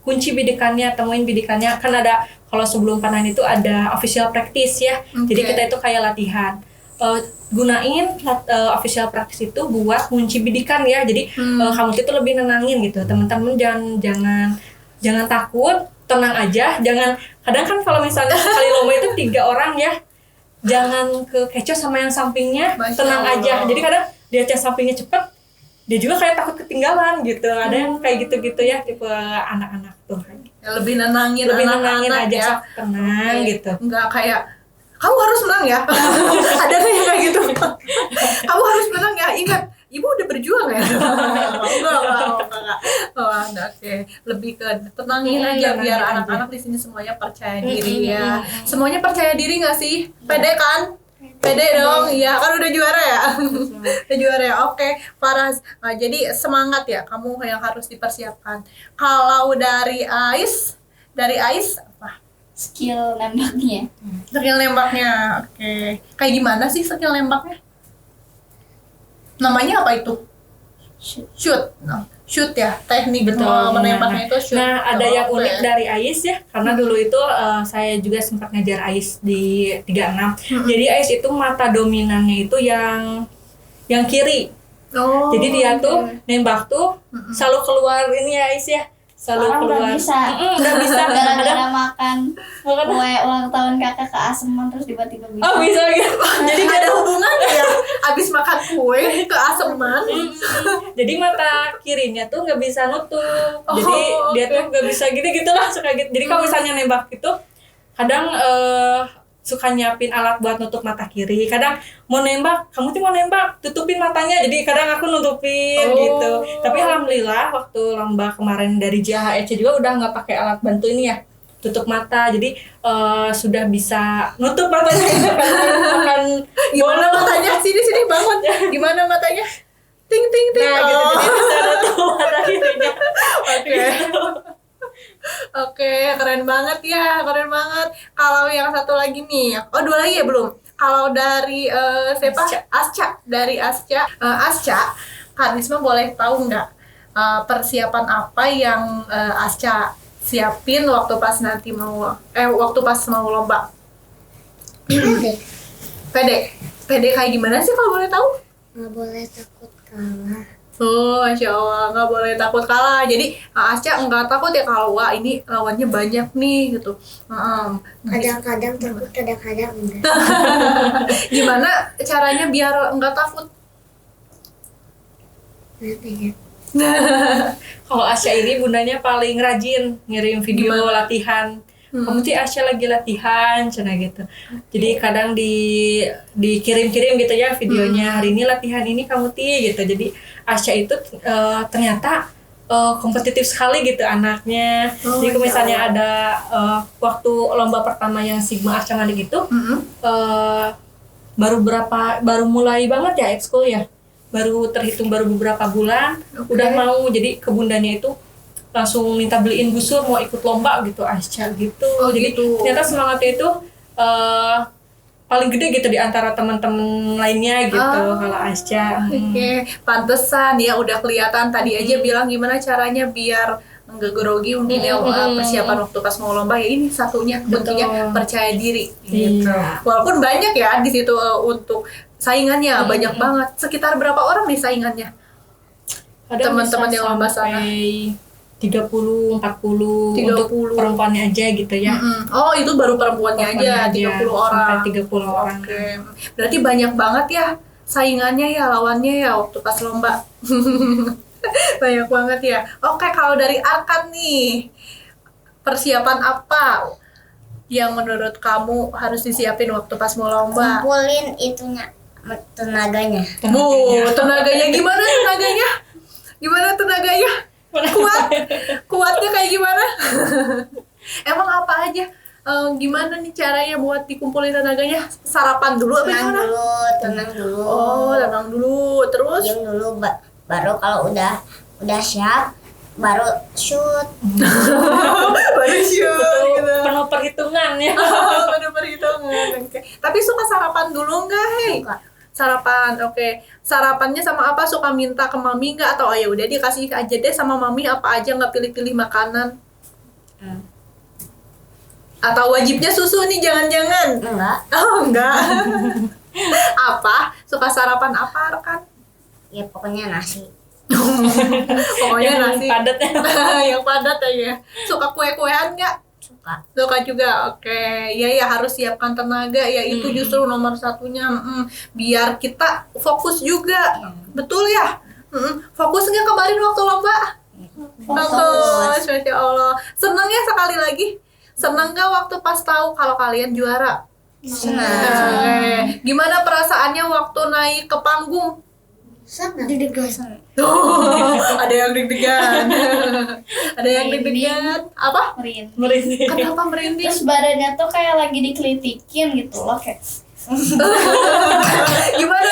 kunci bidikannya, temuin bidikannya. Kan ada, kalau sebelum panahan itu ada official practice ya. Jadi kita itu kayak latihan. Gunain official practice itu buat kunci bidikan ya. Jadi kamu itu lebih nenangin gitu. Teman-teman jangan takut tenang aja, jangan, kadang kan kalau misalnya sekali lomba itu 3 orang ya, jangan kekecoh sama yang sampingnya, Masya tenang Allah. aja. Jadi kadang dia yang sampingnya cepet, dia juga kayak takut ketinggalan gitu. Ada yang kayak gitu-gitu ya, tipe anak-anak tuh. Ya, lebih nenangin Lebih anak-anak nenangin aja, ya. sok tenang Oke. gitu. Nggak kayak kamu harus menang ya. Ada nih yang kayak gitu. Kamu harus menang ya. Ingat, ibu udah berjuang ya. Enggak. Oh, oke. Lebih ke tenangin aja biar tenangin anak-anak di sini semuanya percaya diri ya. Semuanya percaya diri nggak sih? Pede kan? Pede dong, iya kan udah juara ya, udah juara ya. Oke, Faraz. Nah, jadi semangat ya, kamu yang harus dipersiapkan. Kalau dari Ais apa? Skill nembaknya. Skill nembaknya, oke. Kayak gimana sih skill nembaknya? Namanya apa itu? Shoot. Nah, shoot ya, teknik Betul. menembaknya itu shoot. Nah, ada yang Oke. unik dari AIS ya, karena dulu itu saya juga sempat ngajar AIS di 36. Jadi AIS itu mata dominannya itu yang kiri. Oh, Jadi dia oke. tuh nembak tuh selalu keluar ini ya AIS ya. Selalu Sekarang keluar. udah bisa. Udah bisa. Gara-gara makan Makan- kue ulang tahun kakak keaseman terus tiba-tiba bisa. Oh, bisa gitu. Jadi nggak ada hubungannya ya, abis makan kue keaseman. Jadi mata kirinya tuh nggak bisa nutup. Jadi Oh, dia oke. tuh nggak bisa gitulah suka gitu. Jadi kalau misalnya nembak itu kadang suka nyiapin alat buat nutup mata kiri. Kadang mau nembak, kamu tuh mau nembak, tutupin matanya. Jadi kadang aku nutupin Oh. gitu. Tapi alhamdulillah waktu lomba kemarin dari JHEC juga udah nggak pakai alat bantu ini ya, tutup mata. Jadi sudah bisa nutup matanya. Makan Gimana bola. matanya? Sini bangun. Gimana matanya? Ting ting ting. Nah, gitu. Oh. Jadi bisa nutup mata kirinya. Oke. Oke, keren banget ya, keren banget. Kalau yang satu lagi nih, oh 2 lagi ya belum. Kalau dari siapa? Asca. Dari Asca. Asca, Kak Risma boleh tahu nggak persiapan apa yang Asca siapin waktu pas nanti waktu pas mau lomba? Pede kayak gimana sih kalau boleh tahu? Nggak boleh takut kalah. Oh, Masya Allah, nggak boleh takut kalah. Jadi Asca nggak takut ya kalau wah ini lawannya banyak nih gitu. Kadang-kadang takut, kadang-kadang enggak. Gimana caranya biar nggak takut? Kenapa ya? Kalau Asya ini bundanya paling rajin ngirim video Gimana? latihan. Kamu sih Asya lagi latihan, cina gitu. Jadi kadang dikirim-kirim gitu ya videonya. Hari ini latihan ini kamu gitu. Jadi Asya itu ternyata kompetitif sekali gitu anaknya. Oh, Jadi kalau ya misalnya Allah. ada waktu lomba pertama yang Sigma Arca Ngadik itu baru mulai banget ya ekskul ya. Baru terhitung baru beberapa bulan udah mau, jadi ke bundanya itu langsung minta beliin busur mau ikut lomba gitu Asca gitu. Oh, Jadi gitu. ternyata semangatnya itu paling gede gitu di antara teman-teman lainnya gitu kalau Asca. Oke, pantesan ya udah kelihatan tadi aja bilang gimana caranya biar nggak grogi mungkin ya persiapan waktu pas mau lomba ya ini satunya kuncinya percaya diri gitu. Iya. Walaupun banyak ya di situ untuk saingannya banyak banget. Sekitar berapa orang nih saingannya? Kadang Teman-teman bisa yang lomba sana. sampai 30, 40 untuk 30. perempuannya aja gitu ya. Oh, itu baru perempuannya aja, 30 orang. Sampai 30 orang. Oke. Berarti banyak banget ya saingannya ya, lawannya ya waktu pas lomba. Banyak banget ya. Oke, kalau dari Arkan nih, persiapan apa yang menurut kamu harus disiapin waktu pas mau lomba? Kumpulin itunya, tenaganya. Tenaganya gimana tenaganya? Gimana tenaganya? Kuatnya kayak gimana? Emang apa aja? Gimana nih caranya buat dikumpulin tenaganya? Sarapan dulu apa Tenang gimana? dulu, tenang dulu. Oh, tenang dulu. Terus? Diam dulu, baru kalau udah siap, baru shoot. Baru shoot gitu. Penuh perhitungan ya. Ada perhitungan. Oke. Tapi suka sarapan dulu nggak, hei? Suka. Sarapan, oke. Sarapannya sama apa? Suka minta ke mami nggak? Atau ya udah dikasih aja deh sama mami apa aja, nggak pilih-pilih makanan? Atau wajibnya susu nih, jangan-jangan? Enggak, Oh, enggak. Apa? Suka sarapan apa, Arkan? ya pokoknya nasi. Pokoknya Yang nasi padat ya. yang padat ya. Suka kue-kuean nggak? Suka. Suka juga. Oke. Ya harus siapkan tenaga ya, itu justru nomor satunya. Biar kita fokus juga. Betul ya? Fokus nggak kemarin waktu lomba? Fokus. Masya Allah. Seneng ya sekali lagi? Seneng nggak waktu pas tahu kalau kalian juara? Senang. Gimana perasaannya waktu naik ke panggung? Senang. Deg-degan. Ada yang deg-degan. Ada yang deg-degan. Apa? Merinding. Kenapa merinding? Terus badannya tuh kayak lagi dikelitikin gitu loh, kayak Gimana?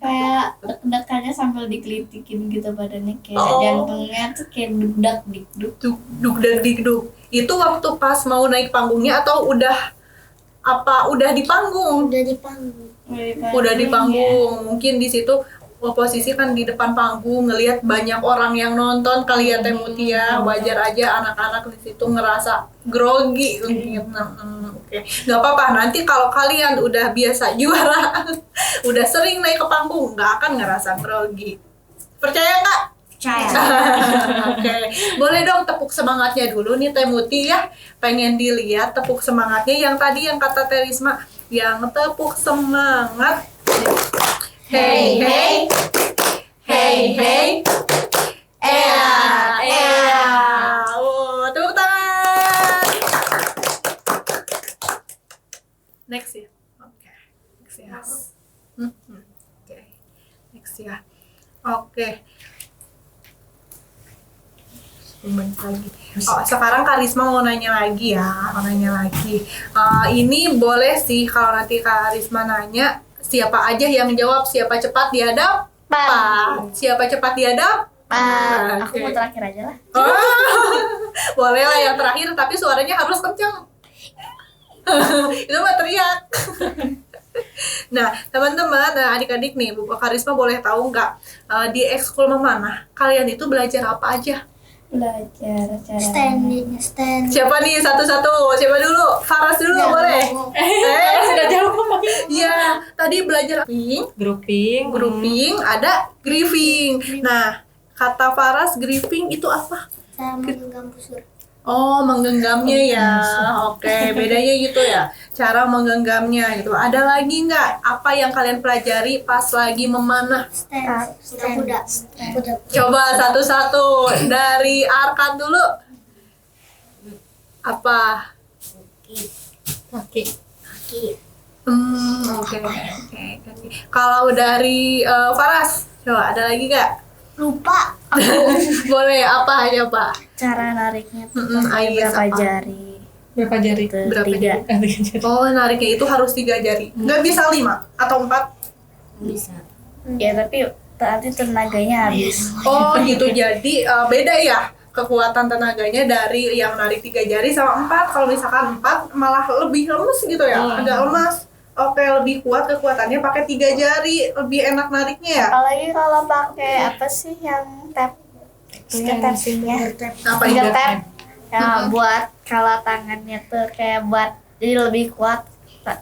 kayak deg-degannya sambil dikelitikin gitu badannya, kayak Oh. jantungnya tuh kayak dugdak dikduk. Duk dan dikduk. Itu waktu pas mau naik panggungnya atau udah di panggung? Udah di panggung. Udah di panggung. Mungkin di situ posisi kan di depan panggung, ngelihat banyak orang yang nonton kali ya Teh Mutia. Wajar aja anak-anak di situ ngerasa grogi mungkin. Oke. Nggak apa-apa, nanti kalau kalian udah biasa juara, udah sering naik ke panggung, nggak akan ngerasa grogi. Percaya nggak? Percaya. Oke, boleh dong tepuk semangatnya dulu nih Teh Muti ya. Pengen dilihat tepuk semangatnya yang tadi yang kata Teh Risma, yang tepuk semangat. Hey hey, hey hey, Oh, tepuk tangan. Next ya. Oke. Next ya. Oke. Next ya. Oke. Menit lagi. Oh, sekarang Karisma mau nanya lagi ya, ini boleh sih kalau nanti Karisma nanya, siapa aja yang jawab, siapa cepat dia dapat. Siapa cepat dia dapat. Aku mau terakhir aja lah. Boleh lah yang terakhir, tapi suaranya harus kencang. Itu mah teriak. Nah, teman-teman, adik-adik nih, Bu Karisma boleh tahu nggak di ekskul memanah kalian itu belajar apa aja? Belajar cara Stand. Siapa nih satu-satu? Siapa dulu? Faras dulu boleh? Sudah jawab. Iya, tadi belajar grouping, ada grieving. Nah, kata Faras grieving itu apa? Cara menggenggam busur. Oh, menggenggamnya ya. Oke, bedanya gitu ya. Cara menggenggamnya gitu. Ada lagi nggak apa yang kalian pelajari pas lagi memanah? Stand. Kuda. Coba satu-satu dari Arkan dulu. Apa? Kaki. Oke. Kalau dari Faras, coba ada lagi nggak? Lupa. Boleh, apa aja Pak? cara nariknya tuh Ayo, berapa apa? jari? Berapa jari? Tuh, Berapa 3. Jari. Oh, nariknya itu harus 3 jari. Nggak bisa 5 atau 4? Bisa. Ya tapi nanti tenaganya habis. Oh, gitu. Jadi beda ya kekuatan tenaganya dari yang narik 3 jari sama 4. Kalau misalkan 4 malah lebih lemes gitu ya, agak lemas. Oke, lebih kuat kekuatannya pakai 3 jari, lebih enak nariknya ya. Apalagi kalau pakai apa sih yang tap? Fingertapnya. Apa itu? Fingertap. Ya buat kalau tangannya tuh kayak buat jadi lebih kuat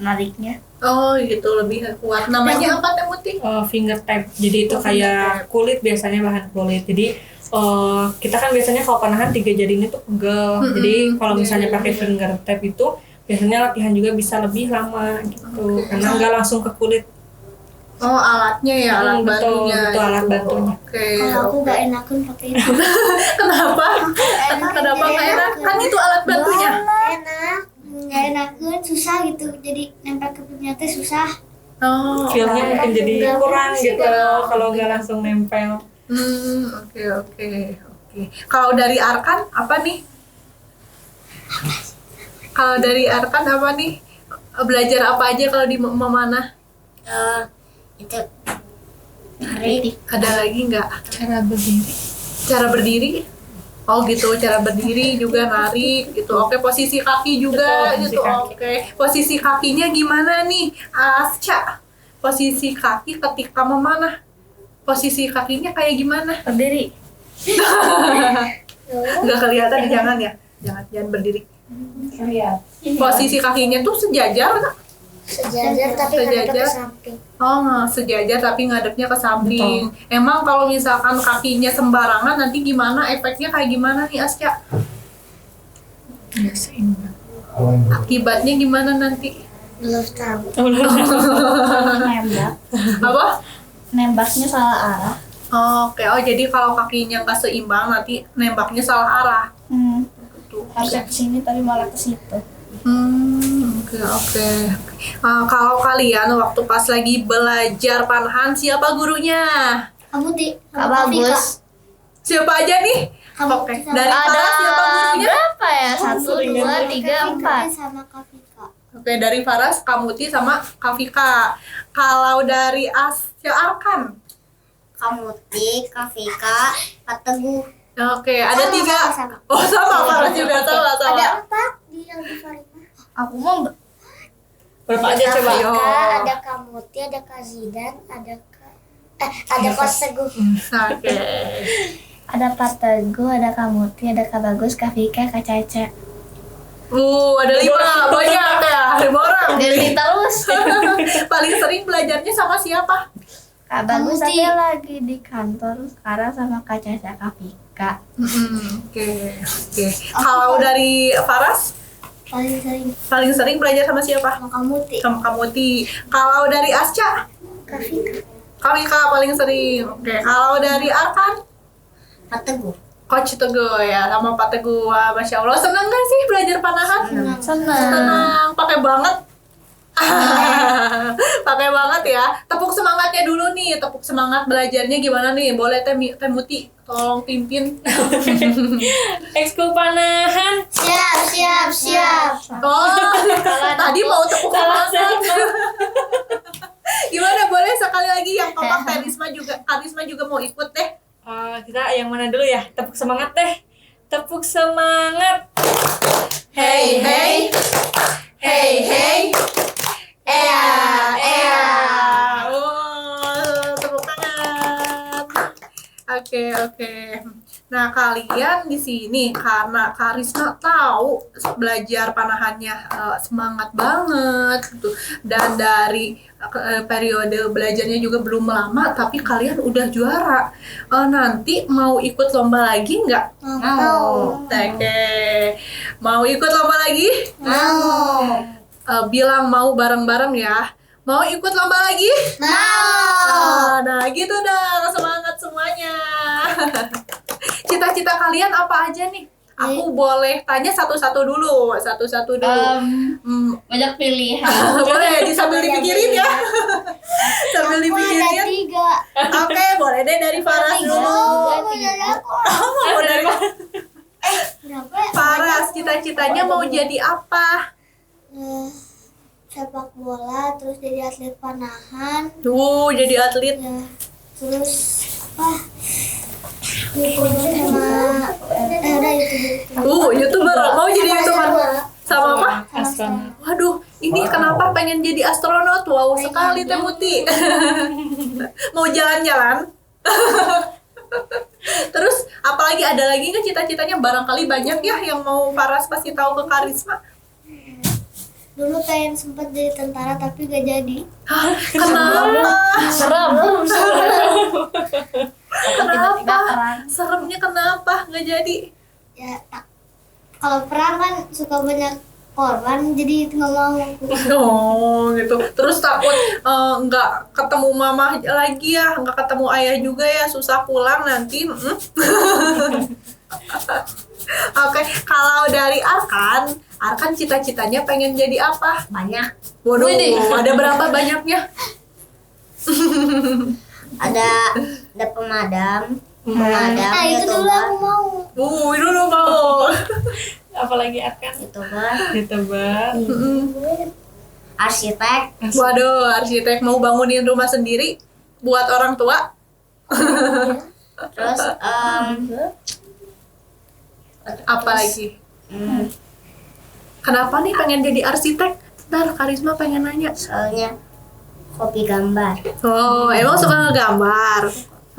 nariknya. Oh, gitu lebih kuat. Namanya apa Teh Muti? Finger tap. Jadi itu kayak kulit, biasanya bahan kulit. Jadi kita kan biasanya kalau panahan 3 jari ini tuh pegel. Jadi kalau misalnya pakai finger tap itu biasanya latihan juga bisa lebih lama gitu. Karena nggak langsung ke kulit. Oh, alatnya ya, alat Betul, bantunya. betul, alat bantunya. Oke. Kalau aku gak enakan pakai itu. Kenapa? Kenapa nggak enak? Kan itu alat bantunya. Enak. Gak enakan, susah gitu. Jadi nempel ke punya teh susah. Oh, Feel-nya mungkin jadi Nggak kurang bisa. gitu kalau nggak langsung nempel. Oke. Kalau dari Arkan apa nih? Belajar apa aja kalau di memanah? Itu tarik. Ada lagi nggak? Cara berdiri. Cara berdiri? Oh gitu, cara berdiri juga narik gitu. Oke, posisi kaki juga Betul, posisi gitu. kaki. Oke, posisi kakinya gimana nih, Asca? Posisi kaki ketika memanah. Posisi kakinya kayak gimana? Berdiri. Nggak kelihatan, jangan ya. Jangan berdiri. Lihat. Posisi kakinya tuh sejajar nggak? Sejajar tapi ngadep ke samping. Oh, sejajar tapi ngadepnya ke samping. Emang kalau misalkan kakinya sembarangan nanti gimana? Efeknya kayak gimana nih Asya? Nggak seimbang. Akibatnya gimana nanti? Belum tahu. Nembak. Apa? Nembaknya salah arah. Oke, oh jadi kalau kakinya nggak seimbang nanti nembaknya salah arah. Gitu. Harusnya ke sini tapi malah ke situ. Oke. Kalau kalian waktu pas lagi belajar panahan, siapa gurunya? Kamu Kak Bagus. Siapa aja nih? Oke. Dari Faras siapa gurunya? Berapa ya? 1, 2, 3, 4. sama Kak Vika. Oke, dari Faras, Kamuti sama Kavika. Kalau dari Asya Arkan? Kamuti, Kak Vika, Kak Teguh. Oke, ada 3. sama. Oh, sama Faras juga sama. Ada 4 di yang di Farima. Aku mau Berapa aja Ada coba? Ayo. Vika, ada Kamuti, ada Kak Zidan, ada Kak Teguh. Oke. ada Pak Teguh, ada Kamuti, ada Kak Bagus, Kak Vika, Kak Caca. Ada 5. Banyak ya, 5 orang. Ganti terus. Paling sering belajarnya sama siapa? Kak Bagus Kamuti. tapi lagi di kantor sekarang sama Kak Caca, Kak Vika. Oke. Kalau dari Faras, Paling sering paling sering belajar sama siapa? sama Kamuti, Sama Kamuti. Kalau dari Asca, Kak Vika, Kavika paling sering. Oke. Kalau dari Arkan, Kak Teguh. Coach Teguh ya, sama Pak Teguh. Wah, Masya Allah, seneng gak sih belajar panahan? Senang, pakai banget. Pakai banget ya. Tepuk semangatnya dulu nih, tepuk semangat belajarnya gimana nih? Boleh Teh Muti tolong pimpin. Ekskul panahan. Siap. Oh, tadi mau tepuk semangat. Gimana, boleh sekali lagi yang kompak Karisma juga mau ikut deh. Kita yang mana dulu ya? Tepuk semangat deh. Tepuk semangat. Hey hey, hey hey, ea. Tepuk tangan. Oke. Nah, kalian di sini karena Karisma tahu belajar panahannya semangat banget gitu. Dan dari periode belajarnya juga belum lama, tapi kalian udah juara. Nanti mau ikut lomba lagi nggak? Mau. Oke. Mau ikut lomba lagi? Mau. Bilang mau bareng-bareng ya. Mau ikut lomba lagi? Mau. Nah, gitu dong, semangat semuanya. Cita-cita kalian apa aja nih? Aku boleh tanya satu-satu dulu. Banyak pilihan. Boleh sambil dipikirin ya. Sambil Aku ada dipikirin. 3. Oke, boleh deh dari Faras dulu. Mau dari Berapa? Faras, cita-citanya mau jadi apa? Sepak bola, terus jadi atlet panahan, Jadi atlet. ya, terus apa? YouTuber sama udah itu. YouTuber. Mau jadi YouTuber. Sama apa? Astronot. Waduh, ini kenapa pengen jadi astronot? Wow sekali Teh Muti. Mau jalan-jalan? Terus apalagi ada lagi nggak cita-citanya? Barangkali banyak ya yang mau Faras pasti tahu ke Karisma. Dulu pengen sempat jadi tentara tapi gak jadi. Kenapa? Serem. Tiba-tiba Kenapa? perang. Seremnya kenapa nggak jadi? Ya kalau perang kan suka banyak korban, jadi itu nggak mau aku. Oh gitu. Terus takut nggak ketemu mama lagi ya, nggak ketemu ayah juga ya, susah pulang nanti. Oke, kalau dari Arkan cita-citanya pengen jadi apa? Banyak. Waduh, ada berapa banyaknya? Ada pemadam, Nah, itu dulu aku mau. Dulu mau. Apalagi akan YouTuber. Arsitek, Waduh, arsitek mau bangunin rumah sendiri buat orang tua. terus Apa lagi? Kenapa nih pengen jadi arsitek? Ntar Karisma pengen nanya. soalnya hobi gambar. Oh, emang suka ngegambar?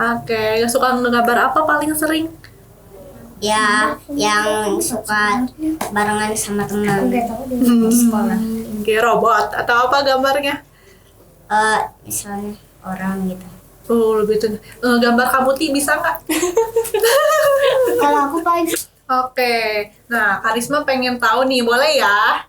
Oke, suka ngegambar apa paling sering? Ya, yang suka barengan sama teman di sekolah. Kayak robot atau apa gambarnya? Misalnya orang gitu. Oh, lebih tuh. Gambar Kamuti bisa nggak? Kalau aku paling Oke. Nah, Karisma pengen tahu nih, boleh ya?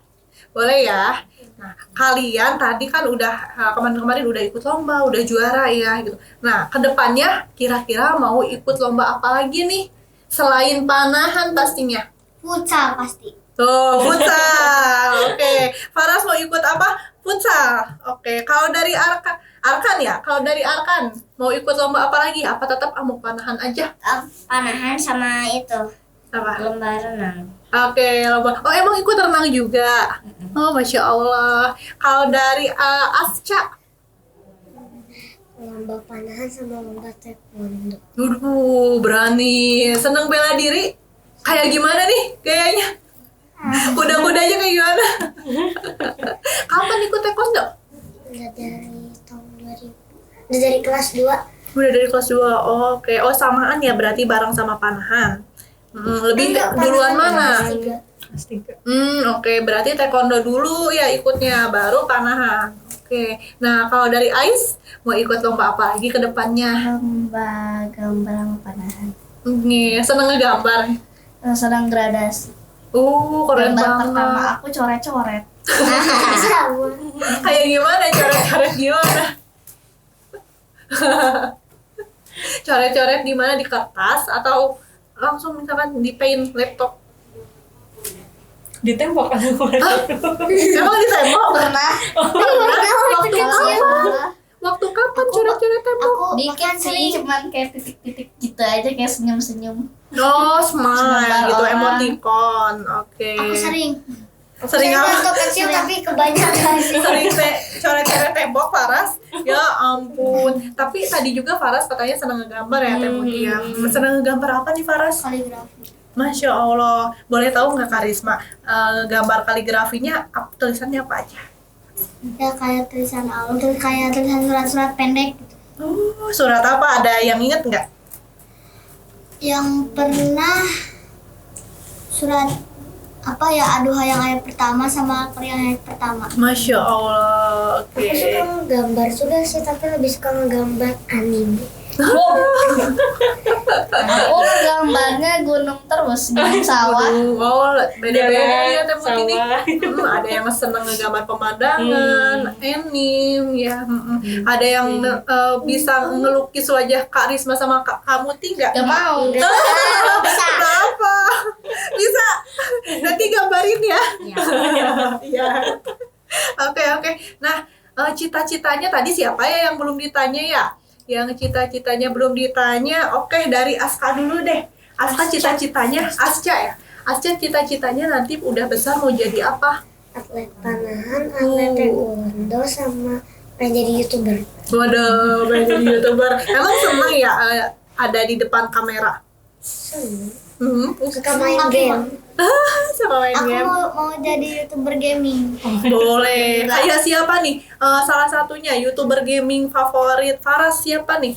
Boleh ya? Nah, kalian tadi kan udah kemarin-kemarin udah ikut lomba, udah juara ya gitu. Nah, kedepannya kira-kira mau ikut lomba apa lagi nih? Selain panahan pastinya. futsal pasti. Tuh, futsal. Oke. Faras mau ikut apa? Futsal. Oke. Kalau dari Arkan ya? Kalau dari Arkan mau ikut lomba apa lagi? Apa tetap mau panahan aja? Panahan sama itu Apa? lomba renang. Oke, lomba. Oh, emang ikut renang juga? Oh, Masya Allah. Kalau dari Asca? Lomba panahan sama lomba taekwondo. Waduh, berani. Seneng bela diri? Kayak gimana nih gayanya? Kuda-kudanya kayak gimana? Kapan ikut taekwondo? Udah dari tahun 2000. Udah dari kelas 2. Udah dari kelas 2. Oh, oke. Oh, samaan ya berarti bareng sama panahan. Lebih duluan mana? Kelas 3. Oke. Berarti taekwondo dulu ya ikutnya, baru panahan. Oke. Nah, kalau dari Ais mau ikut lomba apa lagi ke depannya? Lomba gambar sama panahan. Nih, seneng ngegambar. Sedang gradasi. Keren Gambar banget. pertama aku coret-coret. Sama. Kayak gimana? Coret-coret gimana? Coret-coret di mana, di kertas atau langsung misalkan di paint laptop? Di tembok kan kemarin. Emang di tembok? Pernah. Waktu kapan? Waktu kapan coret-coret tembok? Aku Dikit bahkan sih, sering cuman kayak titik-titik gitu aja, kayak senyum-senyum. Oh, smile Sebentar gitu, orang. emoticon. Oke. aku sering. Sering Saya apa? waktu kecil tapi kebanyakan sih. Sering coret-coret tembok, Faras. Ya ampun. Tapi tadi juga Faras katanya senang ngegambar ya, tembok dia. Senang ngegambar apa nih Faras? Kaligrafi. Masya Allah. Boleh tahu nggak Karisma? Gambar kaligrafinya tulisannya apa aja? Ya kayak tulisan awal, kayak tulisan surat-surat pendek gitu. Surat apa? Ada yang inget nggak? Yang pernah surat apa ya, aduhai yang ayat pertama sama Al-Qur'an yang ayat pertama. Masya Allah. Oke. Aku suka menggambar juga sih, tapi lebih suka menggambar anime. Aku gambarnya gunung terus, gunung sawah. Wow, beda-beda ya tembok Sawah. ini. Ada yang seneng ngegambar pemandangan, anime, ya. Ada yang bisa ngelukis wajah Kak Risma sama Kak Muti nggak? Gak mau. Bisa. Kenapa? Bisa. Nanti gambarin ya. Iya. Oke. Nah, cita-citanya tadi siapa ya yang belum ditanya ya? Yang cita-citanya belum ditanya. Oke, dari Aska dulu deh. Aska cita-citanya, Asca ya. Asca cita-citanya nanti udah besar mau jadi apa? Atlet panahan, atlet taekwondo, sama pengen jadi YouTuber. Waduh, pengen jadi YouTuber. Emang seneng ya ada di depan kamera? Seneng. Suka Suka main game. sama main Aku game. mau jadi YouTuber gaming. Boleh. Kayak siapa nih? Salah satunya YouTuber gaming favorit Faras siapa nih?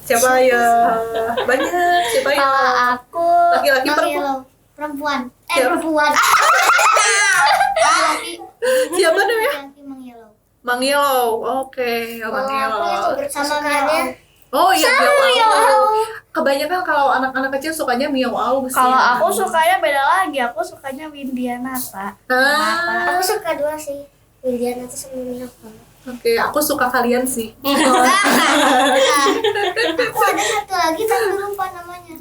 Siapa ya? Banyak. Siapa ya? Kalau aku Laki-laki, Mang perempuan? Yellow. Perempuan. Siapa? Perempuan. Laki. Siapa namanya? Laki Mang Yellow. Mang Yellow. Oke, Mang Yellow. Sama Mia. Oh iya, Miao Au. Kebanyakan kalau anak-anak kecil sukanya Miao Au. Kalau aku sukanya beda lagi, aku sukanya Windianata. Ah, Aku suka dua sih. Windianata sama Mia. oke, aku suka kalian sih. Aku ada satu lagi tapi lupa namanya.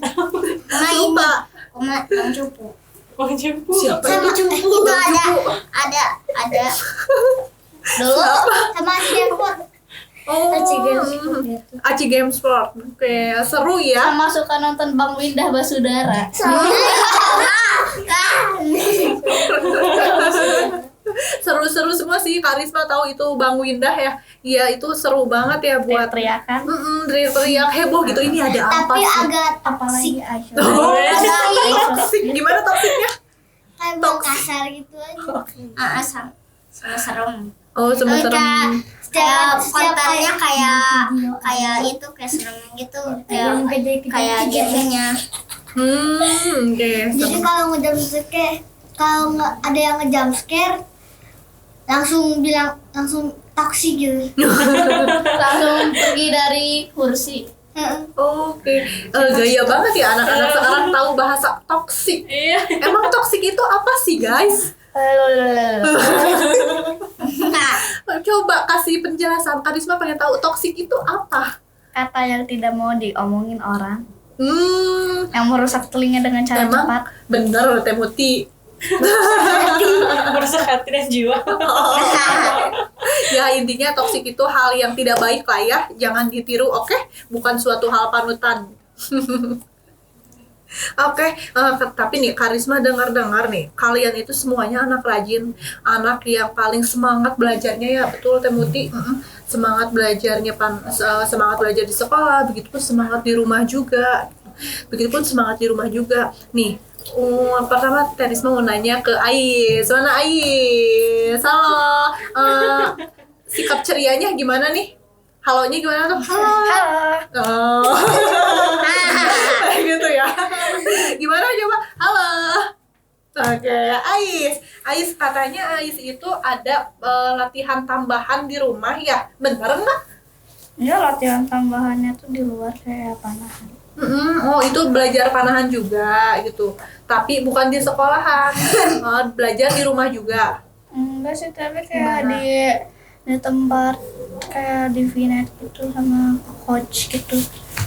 Lupa. Mang Cupu. Wang Jempu. Siapa Sama itu? itu ada dulu sama si Depot. Oh, Aci Games Sport gitu. Aci Games Sport. Oke, seru ya. Sama suka nonton Bang Windah Basudara. Seru-seru semua sih. Karisma tahu itu Bang Windah ya. Iya, itu seru banget ya buat Teriakan. teriak heboh gitu. Ini ada apa Tapi sih? agak Apalagi Aisyah. Oh, agak toksik. Gimana toksiknya? kayak bang kasar gitu aja. Sama serem. Oh, serem-serem. Setiap kontennya kayak itu kayak serem gitu, kayak gamenya. Oke. Jadi serem. kalau ngejam kayak kalau nggak ada yang nge-jump scare langsung toksik gitu. Langsung pergi dari kursi. Oke, gaya banget ya anak-anak sekarang tahu bahasa toksik. Iya. Emang toksik itu apa sih guys? Coba kasih penjelasan. Karisma pengen tahu toksik itu apa? Kata yang tidak mau diomongin orang, Hmm, yang merusak telinga dengan cara emang cepat. bener Temuti. Merusak hati dan jiwa. Ya intinya toksik itu hal yang tidak baik lah ya, jangan ditiru, oke? Bukan suatu hal panutan. Oke, tapi nih Karisma dengar-dengar nih, kalian itu semuanya anak rajin, anak yang paling semangat belajarnya ya, betul Temuti? Semangat belajarnya, semangat belajar di sekolah, begitupun semangat di rumah juga, begitupun semangat di rumah juga. Nih, pertama Karisma mau nanya ke Ais, mana Ais? Halo, sikap cerianya gimana nih? Halonya gimana tuh? Halo. Oh. Gitu ya. Gimana coba? Halo. Oke, Ais katanya Ais itu ada latihan tambahan di rumah ya, bener nggak? Ya latihan tambahannya tuh di luar kayak panahan. Oh itu belajar panahan juga gitu, tapi bukan di sekolahan. Belajar di rumah juga. Enggak sih, tapi kayak di tempat kayak di Vinet gitu sama coach gitu.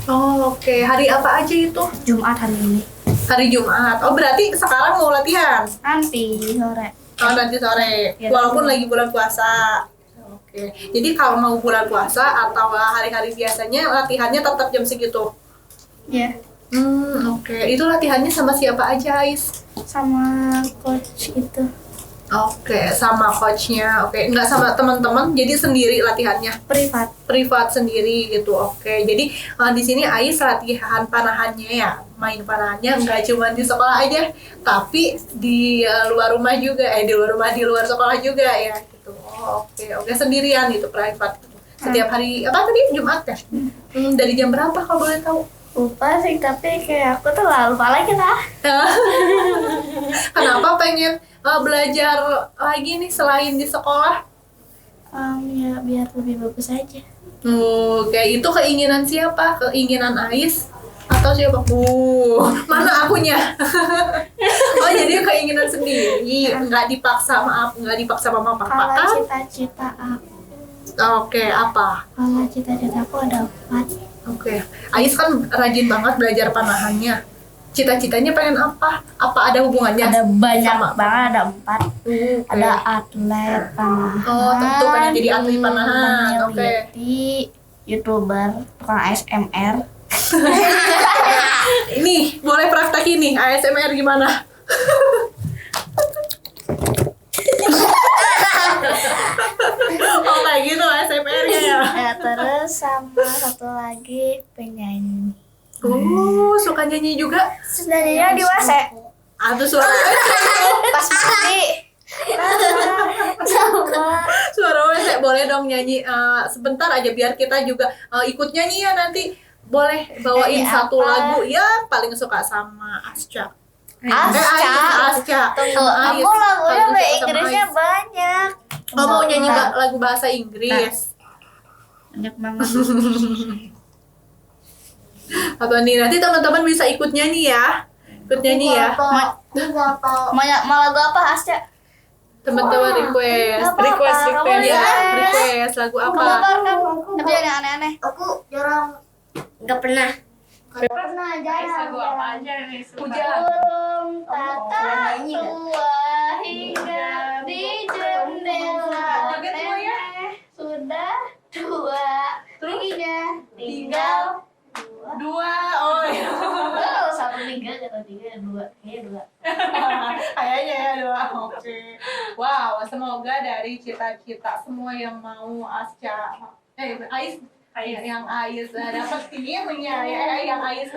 Oh oke. Hari apa aja itu? Jumat hari ini. Hari Jumat. Oh berarti sekarang mau latihan? Nanti sore. Oh nanti sore, Ya, walaupun nanti. lagi bulan puasa. Oke. Jadi kalau mau bulan puasa atau hari-hari biasanya latihannya tetap jam segitu. Ya, Oke. Itu latihannya sama siapa aja, Ais? sama coach itu. Oke, sama coachnya. Oke, nggak sama teman-teman, jadi sendiri latihannya. Privat sendiri gitu. Oke. Jadi di sini Ais latihan panahannya ya. Main panahannya nggak cuma di sekolah aja, tapi di luar rumah juga. Di luar sekolah juga ya gitu. Oh, oke, sendirian itu privat. Setiap hari apa tadi? Jumat ya? Dari jam berapa kalau boleh tahu? Lupa sih, tapi kayak aku tuh lupa lagi lah. Kenapa pengen belajar lagi nih selain di sekolah? Ya biar lebih bagus aja. Kayak itu keinginan siapa? Keinginan Ais atau siapa? Mana akunya? Oh jadi keinginan sendiri, nggak dipaksa, nggak dipaksa mama papa Kalau kan? cita-cita aku, Oke, apa? kalau cita-cita aku ada 4. Oke, Ais kan rajin banget belajar panahannya. Cita-citanya pengen apa? Apa ada hubungannya? Ada banyak sama- banget, ada 4. Oke. Ada atlet panahan. Oh, tentu pengen jadi atlet panahan. Oke. peneliti, YouTuber, tukang ASMR. Ini boleh praktek ini ASMR gimana? Oh kayak gitu ASMR-nya ya. Terus sama satu lagi penyanyi. Suka nyanyi juga? Sebenarnya di WC Atau suara pas mandi. suara WC boleh dong nyanyi sebentar aja biar kita juga ikut nyanyi ya nanti. Boleh bawain Nyanyi satu apa? lagu yang paling suka sama Asca. Asca. Tuh, Tuh, Ais. aku lagunya Paling suka bahasa sama Inggrisnya Ais. banyak. Oh mau nyanyi Nah, lagu bahasa Inggris? banyak banget. Apa nih nanti teman-teman bisa ikut nyanyi ya? Ikut nyanyi ya. Mau lagu apa Asca? Teman-teman request. Kamu Ya, request. request lagu apa? Tapi yang aneh-aneh. Aku jarang Gak pernah. jarang. Hujan. Burung tatap tua hingga di jendela. Joget semuanya. Nenek sudah tua. Tinggal Dua. Oh iya. Oh, 1 3 atau 3 2 kayaknya 2. Kayaknya ya dua. Oke. Wow, semoga dari cita-cita semua yang mau Asca Ais yang Ais dapetin ya, yang Ais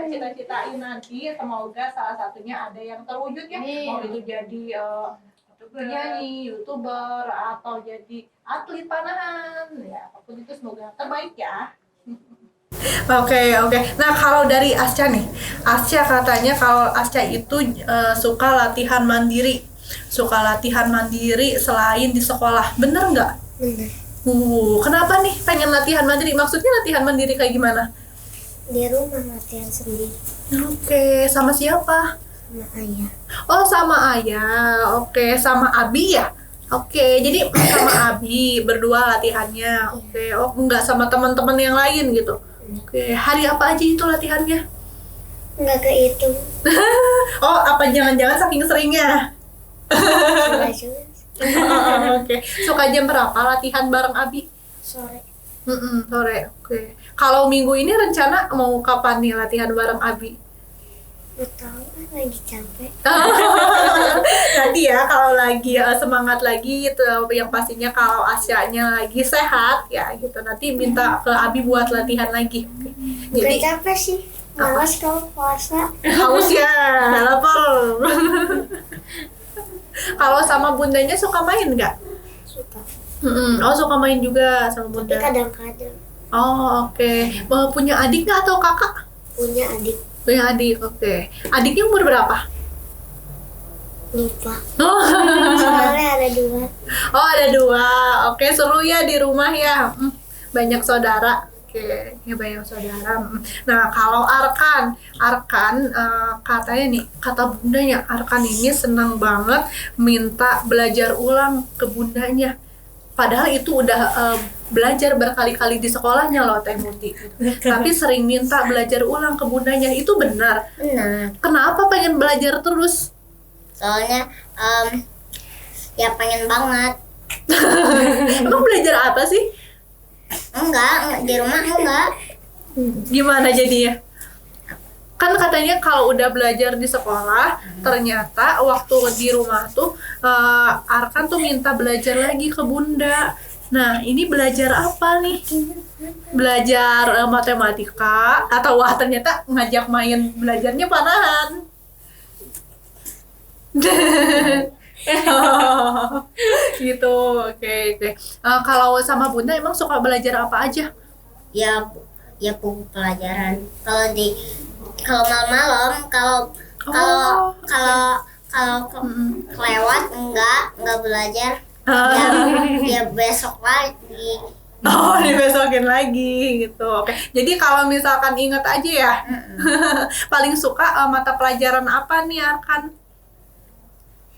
cita-citain nanti semoga salah satunya ada yang terwujud ya. Mau itu jadi penyanyi, YouTuber atau jadi atlet panahan ya, apapun itu semoga terbaik ya. Oke, oke. Nah, kalau dari Asca nih, Asca katanya kalau Asca itu suka latihan mandiri. Suka latihan mandiri selain di sekolah. Bener nggak? Bener. Kenapa nih pengen latihan mandiri? Maksudnya latihan mandiri kayak gimana? Di rumah latihan sendiri Oke, sama siapa? sama ayah. Oh, sama ayah. Oke, sama Abi ya? Oke, jadi sama Abi berdua latihannya. Oke, oh nggak sama teman-teman yang lain gitu. Oke, hari apa aja itu latihannya? Nggak kehitung. Oh, apa jangan-jangan saking seringnya? Nggak juga. Oke, suka jam berapa latihan bareng Abi? Sore. Sore. Oke. Kalau minggu ini rencana mau kapan nih latihan bareng Abi? Nggak tahu, lagi capek. Nanti ya kalau lagi semangat lagi gitu, yang pastinya kalau Asyanya lagi sehat ya gitu, nanti minta ke Abi buat latihan lagi. Oke. Bukan Jadi capek sih, malas kalau puasa. haus ya, lapar. Kalau sama bundanya suka main nggak? Suka. Oh, suka main juga sama Tapi bunda. kadang-kadang Oh, oke. Mau punya adik nggak atau kakak? punya adik Punya adik, oke. Adiknya umur berapa? lupa. Oh, Soalnya ada 2. oh ada 2. Oke, seru ya di rumah ya. Banyak saudara. Oke, ya banyak saudara. Nah, kalau Arkan katanya nih, kata bundanya, Arkan ini senang banget minta belajar ulang ke bundanya. Padahal itu udah belajar berkali-kali di sekolahnya loh Teh Muti. Tapi sering minta belajar ulang ke bundanya. Itu benar. Benar. Kenapa pengen belajar terus? Soalnya ya pengen banget. Emang belajar apa sih? Enggak di rumah enggak. Gimana jadinya? Kan katanya kalau udah belajar di sekolah, ternyata waktu di rumah tuh Arkan tuh minta belajar lagi ke bunda. Nah, ini belajar apa nih? Belajar matematika atau wah ternyata ngajak main belajarnya panahan. Gitu, oke. Kalau sama bunda emang suka belajar apa aja? Ya buku pelajaran. Kalau malam-malam kalau kelewat enggak belajar. Ya besok lagi. Oh, dibesokin lagi gitu. Oke. Jadi kalau misalkan inget aja ya, paling suka mata pelajaran apa nih Arkan?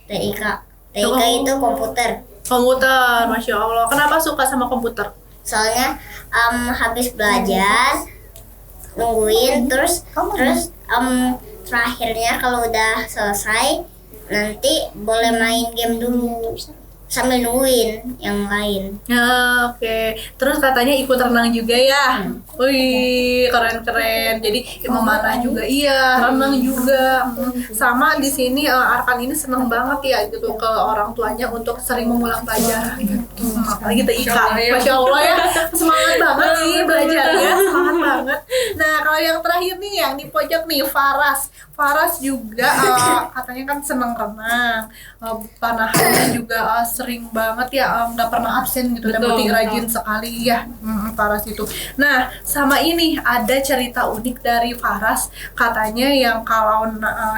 TIK itu komputer. Komputer, Masya Allah. Kenapa suka sama komputer? Soalnya habis belajar nungguin terus terakhirnya kalau udah selesai nanti boleh main game dulu sambil nungguin yang lain. Ya, oke. Terus katanya ikut renang juga ya. Wih, keren-keren. Jadi memanah juga, iya, renang juga. Sama di sini Arkan ini seneng banget ya gitu ke orang tuanya untuk sering mengulang pelajaran. Apalagi TIK. Masya Allah ya, semangat banget nih belajarnya, semangat banget. Nah, kalau yang terakhir nih yang di pojok nih, Faras juga katanya kan seneng renang, panahannya juga sering banget ya, nggak pernah absen gitu, dan penting rajin sekali ya Faras itu. Nah, sama ini ada cerita unik dari Faras, katanya yang kalau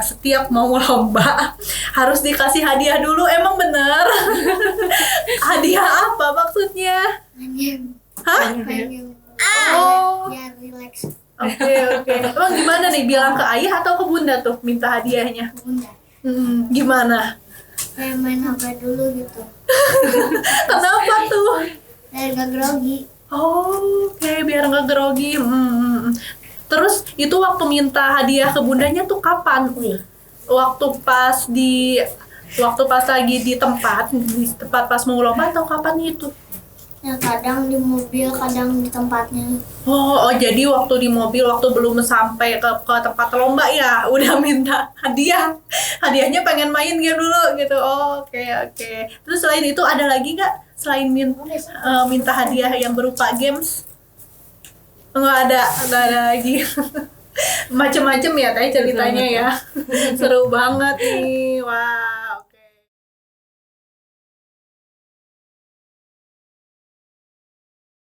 setiap mau lomba harus dikasih hadiah dulu. Emang bener? Hadiah apa maksudnya? Hah? Oh. Biar relax. Oke. Emang gimana nih, bilang ke ayah atau ke bunda tuh minta hadiahnya? Bunda. Gimana? Kayak main HP dulu gitu. Kenapa tuh? Biar gak grogi. Oh, oke, biar nggak grogi. Terus itu waktu minta hadiah ke bundanya tuh kapan? Waktu pas lagi di tempat pas mau lomba atau kapan itu? Ya kadang di mobil, kadang di tempatnya. Oh, jadi waktu di mobil, waktu belum sampai ke tempat lomba ya, udah minta hadiah. Hadiahnya pengen main game dulu gitu. Oh, oke. Terus selain itu ada lagi nggak? Selain minta hadiah yang berupa games? Nggak ada lagi. Macem-macem ya tadi ceritanya ya. Seru banget nih, wah.